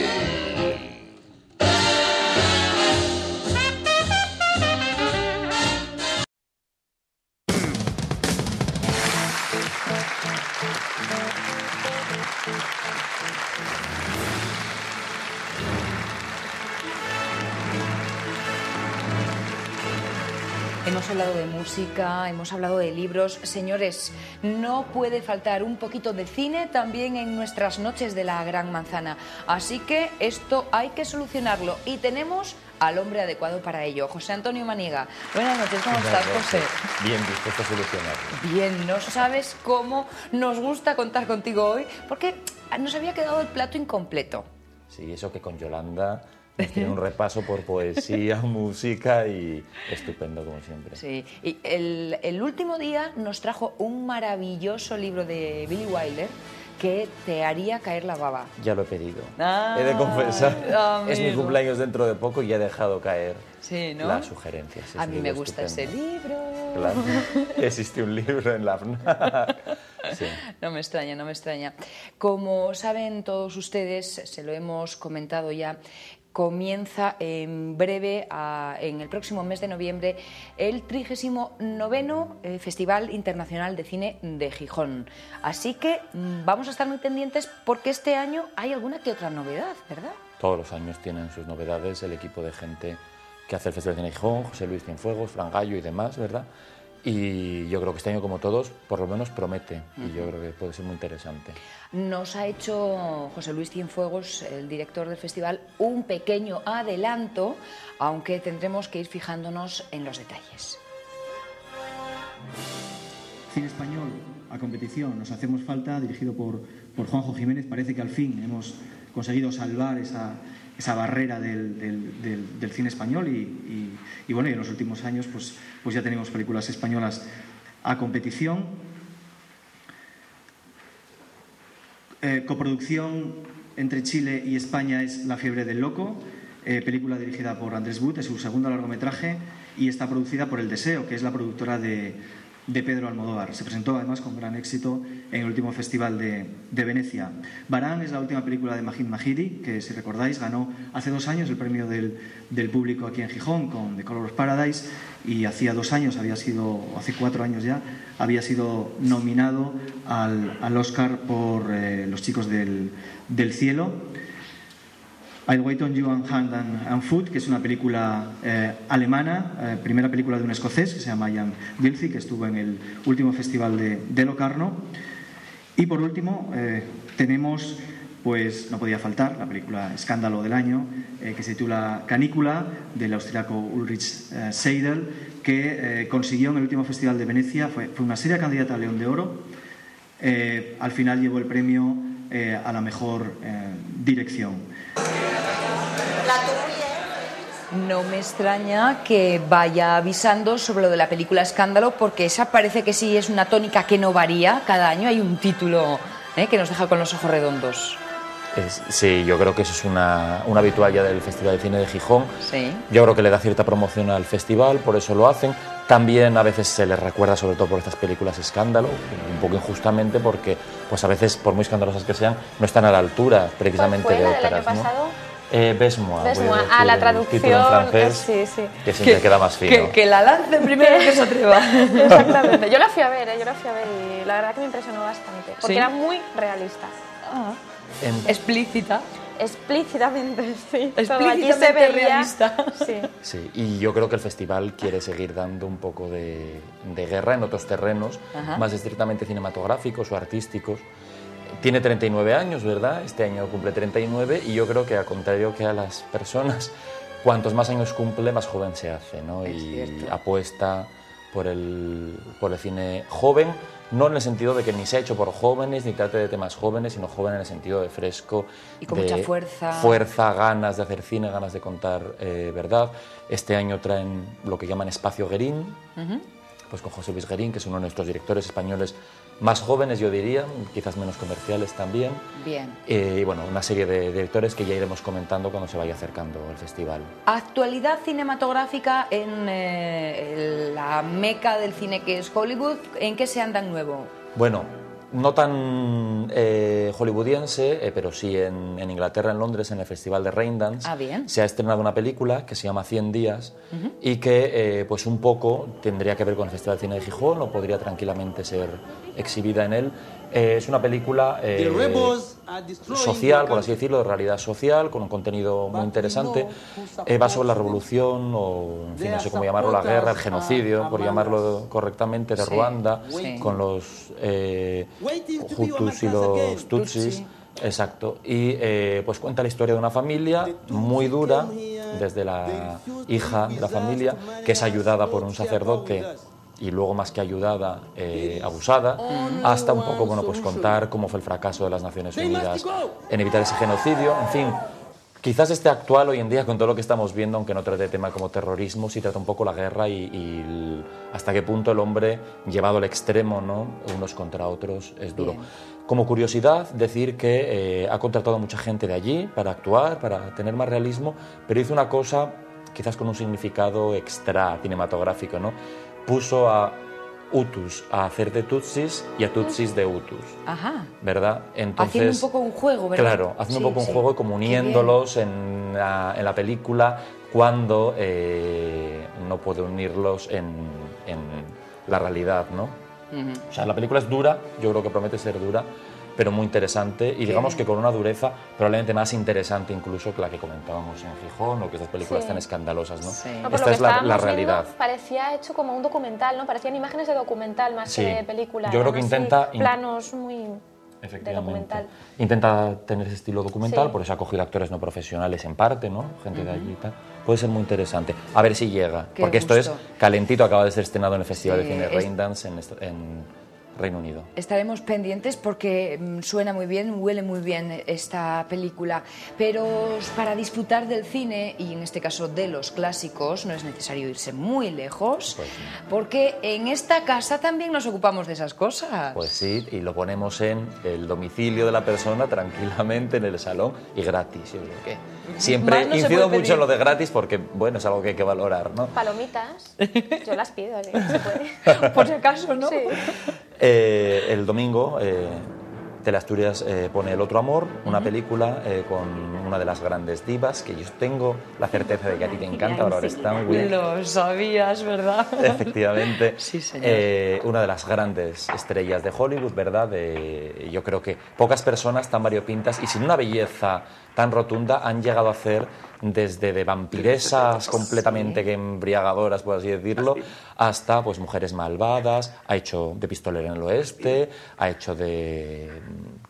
Hemos hablado de música, hemos hablado de libros. Señores, no puede faltar un poquito de cine también en nuestras noches de la Gran Manzana. Así que esto hay que solucionarlo y tenemos al hombre adecuado para ello. José Antonio Maniega. Buenas noches, ¿cómo estás, José? Bien, dispuesto a solucionarlo. Bien, no sabes cómo nos gusta contar contigo hoy, porque nos había quedado el plato incompleto. Sí, eso que con Yolanda nos tiene un repaso por poesía, música y estupendo como siempre. Sí, y el último día nos trajo un maravilloso libro de Billy Wilder que te haría caer la baba. Ya lo he pedido. He de confesar, es mi cumpleaños dentro de poco y he dejado caer las sugerencias. A mí me gusta ese libro. Claro, existe un libro en la FNAC. Sí. No me extraña, no me extraña. Como saben todos ustedes, se lo hemos comentado ya, comienza en breve, en el próximo mes de noviembre, el 39º Festival Internacional de Cine de Gijón. Así que vamos a estar muy pendientes porque este año hay alguna que otra novedad, ¿verdad? Todos los años tienen sus novedades, el equipo de gente que hace el Festival de Cine de Gijón, José Luis Cienfuegos, Fran Gallo y demás, ¿verdad? Y yo creo que este año, como todos, por lo menos promete, y yo creo que puede ser muy interesante. Nos ha hecho José Luis Cienfuegos, el director del festival, un pequeño adelanto, aunque tendremos que ir fijándonos en los detalles. Cine español a competición, nos hacemos falta, dirigido por Juanjo Jiménez. Parece que al fin hemos conseguido salvar esa barrera del cine español y bueno, y en los últimos años pues ya tenemos películas españolas a competición. Coproducción entre Chile y España es La fiebre del loco, película dirigida por Andrés But, es su segundo largometraje y está producida por El Deseo, que es la productora de Pedro Almodóvar. Se presentó además con gran éxito en el último festival de Venecia. Barán es la última película de Majid Mahidi, que si recordáis ganó hace 2 años el premio del público aquí en Gijón con The Color of Paradise, y hacía 2 años, hace 4 años ya, había sido nominado al Oscar por Los chicos del cielo. I'll Wait on You and Hand and Foot, que es una película alemana, primera película de un escocés que se llama Ian Gilfie, que estuvo en el último festival de Locarno. Y por último tenemos, pues no podía faltar, la película Escándalo del año, que se titula Canícula, del austriaco Ulrich Seidel, que consiguió en el último festival de Venecia, fue una seria candidata al León de Oro. Al final llevó el premio a la mejor dirección. No me extraña que vaya avisando sobre lo de la película Escándalo, porque esa parece que sí es una tónica que no varía. Cada año hay un título que nos deja con los ojos redondos. Sí, yo creo que eso es una habitual ya del Festival de Cine de Gijón. Sí. Yo creo que le da cierta promoción al festival, por eso lo hacen. También a veces se les recuerda, sobre todo por estas películas escándalo, un poco injustamente, porque pues a veces, por muy escandalosas que sean, no están a la altura precisamente ¿Cuál fue de la del otras, año ¿no? pasado? Besmois. Besmois. Voy a decir La el traducción. título en francés, Sí, sí. que siempre queda más fino. Que la lance primero que se atreva. Exactamente. Yo la fui a ver, y la verdad que me impresionó bastante, porque ¿Sí? era muy realista. Explícita. Explícitamente, sí. Explícitamente realista. Sí. Sí, y yo creo que el festival quiere seguir dando un poco de guerra en otros terrenos, Ajá. más estrictamente cinematográficos o artísticos. Tiene 39 años, ¿verdad? Este año cumple 39 y yo creo que, al contrario que a las personas, cuantos más años cumple, más joven se hace, ¿no? Y apuesta por el cine joven, no en el sentido de que ni se ha hecho por jóvenes, ni trate de temas jóvenes, sino joven en el sentido de fresco. Y con de mucha fuerza. Fuerza, ganas de hacer cine, ganas de contar verdad. Este año traen lo que llaman Espacio Guerín, pues con José Luis Guerín, que es uno de nuestros directores españoles más jóvenes, yo diría, quizás menos comerciales también. Bien. Y bueno, una serie de directores que ya iremos comentando cuando se vaya acercando el festival. Actualidad cinematográfica en la meca del cine que es Hollywood, ¿en qué se anda nuevo? Bueno, no tan hollywoodiense, pero sí en Inglaterra, en Londres, en el Festival de Raindance. Ah, bien. Se ha estrenado una película que se llama 100 días y que pues un poco tendría que ver con el Festival de Cine de Gijón, o podría tranquilamente ser exhibida en él. Es una película social, por así decirlo, de realidad social, con un contenido muy interesante. Va sobre la revolución, o en fin, no sé cómo llamarlo, la guerra, el genocidio, por llamarlo correctamente, de Ruanda, con los Hutus y los Tutsis. Exacto. Y pues cuenta la historia de una familia muy dura, desde la hija de la familia, que es ayudada por un sacerdote, y luego, más que ayudada, abusada, hasta un poco, bueno, pues contar cómo fue el fracaso de las Naciones Unidas en evitar ese genocidio. En fin, quizás esté actual hoy en día con todo lo que estamos viendo, aunque no trate tema como terrorismo, sí trata un poco la guerra y hasta qué punto el hombre, llevado al extremo, ¿no?, unos contra otros, es duro. Bien. Como curiosidad, decir que ha contratado a mucha gente de allí para actuar, para tener más realismo, pero hizo una cosa quizás con un significado extra cinematográfico, ¿no? Puso a Hutus a hacer de Tutsis y a Tutsis de Hutus. Ajá. ¿Verdad? Entonces, haciendo un poco un juego, ¿verdad? Claro, haciendo un poco un juego, como uniéndolos en la película, cuando no puede unirlos en la realidad, ¿no? O sea, la película es dura, yo creo que promete ser dura, pero muy interesante, y digamos que con una dureza probablemente más interesante incluso que la que comentábamos en Gijón, o que estas películas tan escandalosas, ¿no? Sí. No, esta es la realidad. Parecía hecho como un documental, ¿no? Parecían imágenes de documental más que de película. Yo creo que intenta... planos muy... de documental. Intenta tener ese estilo documental, por eso ha cogido actores no profesionales en parte, ¿no? Gente de allí y tal. Puede ser muy interesante. A ver si llega, porque esto es calentito, acaba de ser estrenado en el Festival de Cine Raindance en Reino Unido. Estaremos pendientes porque suena muy bien, huele muy bien esta película, pero para disfrutar del cine, y en este caso de los clásicos, no es necesario irse muy lejos, porque en esta casa también nos ocupamos de esas cosas. Pues sí, y lo ponemos en el domicilio de la persona, tranquilamente, en el salón, y gratis. Yo creo que siempre incido mucho en lo de gratis porque, bueno, es algo que hay que valorar, ¿no? Palomitas, yo las pido, ¿sí? Se puede. Por si acaso, ¿no? Sí. El domingo Teleasturias pone El otro amor, una película con una de las grandes divas que yo tengo la certeza de que a ti te encanta, Bárbara Stanwyck. Lo sabías, ¿verdad? Efectivamente. Sí, señor. Una de las grandes estrellas de Hollywood, ¿verdad? Yo creo que pocas personas tan variopintas y sin una belleza tan rotunda han llegado a hacer desde de vampiresas completamente embriagadoras, por así decirlo, hasta pues mujeres malvadas. Ha hecho de pistolera en el oeste, ha hecho de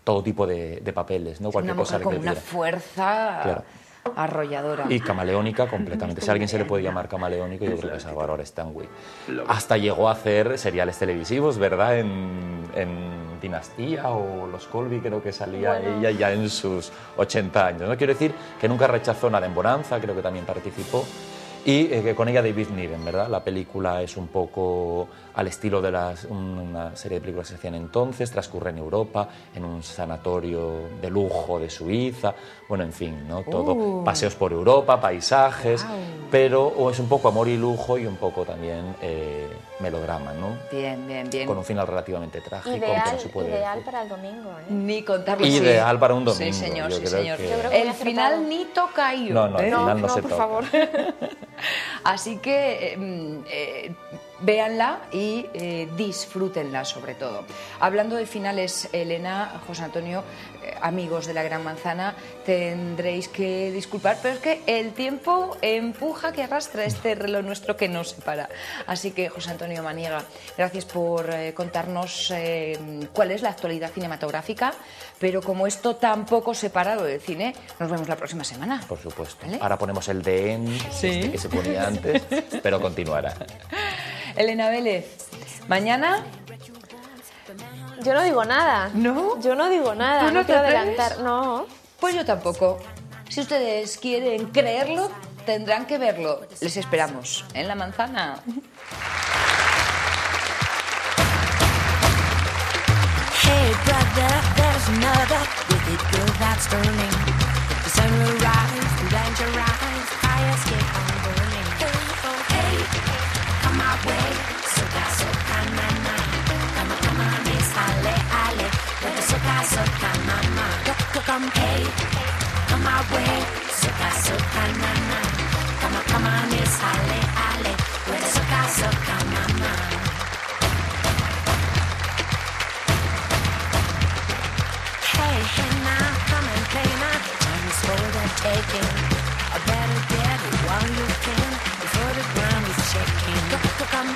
todo tipo de papeles, ¿no? Cualquier cosa que con le una fuerza arrolladora. Y camaleónica completamente. Si a alguien se le puede llamar camaleónico, yo creo que es a Bárbara Stanwyck. Hasta llegó a hacer seriales televisivos, ¿verdad? En Dinastía o Los Colby, creo que salía ella ya en sus 80 años. No quiero decir que nunca rechazó nada en Bonanza, creo que también participó. Y con ella David Niven, ¿verdad? La película es un poco al estilo de una serie de películas que se hacían entonces, transcurre en Europa, en un sanatorio de lujo de Suiza, bueno, en fin, ¿no? Todo, paseos por Europa, paisajes, pero es un poco amor y lujo y un poco también melodrama, ¿no? Bien, bien, bien. Con un final relativamente trágico, que no se puede ideal decir. para el domingo, ¿eh? Ni contarlo. Ideal para un domingo. Sí, señor, sí, creo señor. que... Yo creo que El final ni toca yo. No, al final no se por toca. favor. Así que véanla y disfrútenla sobre todo. Hablando de finales, Elena, José Antonio, amigos de la Gran Manzana, tendréis que disculpar, pero es que el tiempo empuja, que arrastra este reloj nuestro que nos separa. Así que, José Antonio Maniega, gracias por contarnos cuál es la actualidad cinematográfica, pero como esto tampoco separado del cine, nos vemos la próxima semana. Por supuesto. ¿Vale? Ahora ponemos el DN, que se ponía antes, pero continuará. Elena Vélez, mañana... Yo no digo nada. ¿No? Yo no digo nada. ¿Tú no no quiero te atreves? adelantar. No. Pues yo tampoco. Si ustedes quieren creerlo, tendrán que verlo. Les esperamos en La Manzana. Hey brother, there's another wicked girl that's turning. The sun will rise, the danger rise, fire escape on burning. Hey, come my way, soca soca na na. Come on, miss ale ale, with the soca mama. Come hey, come my way, soca na na. Come on, miss ale ale, with the soca mama. Hey now, come and play now. Time is for the taking. I better get it while you can before the ground is shaking. Come,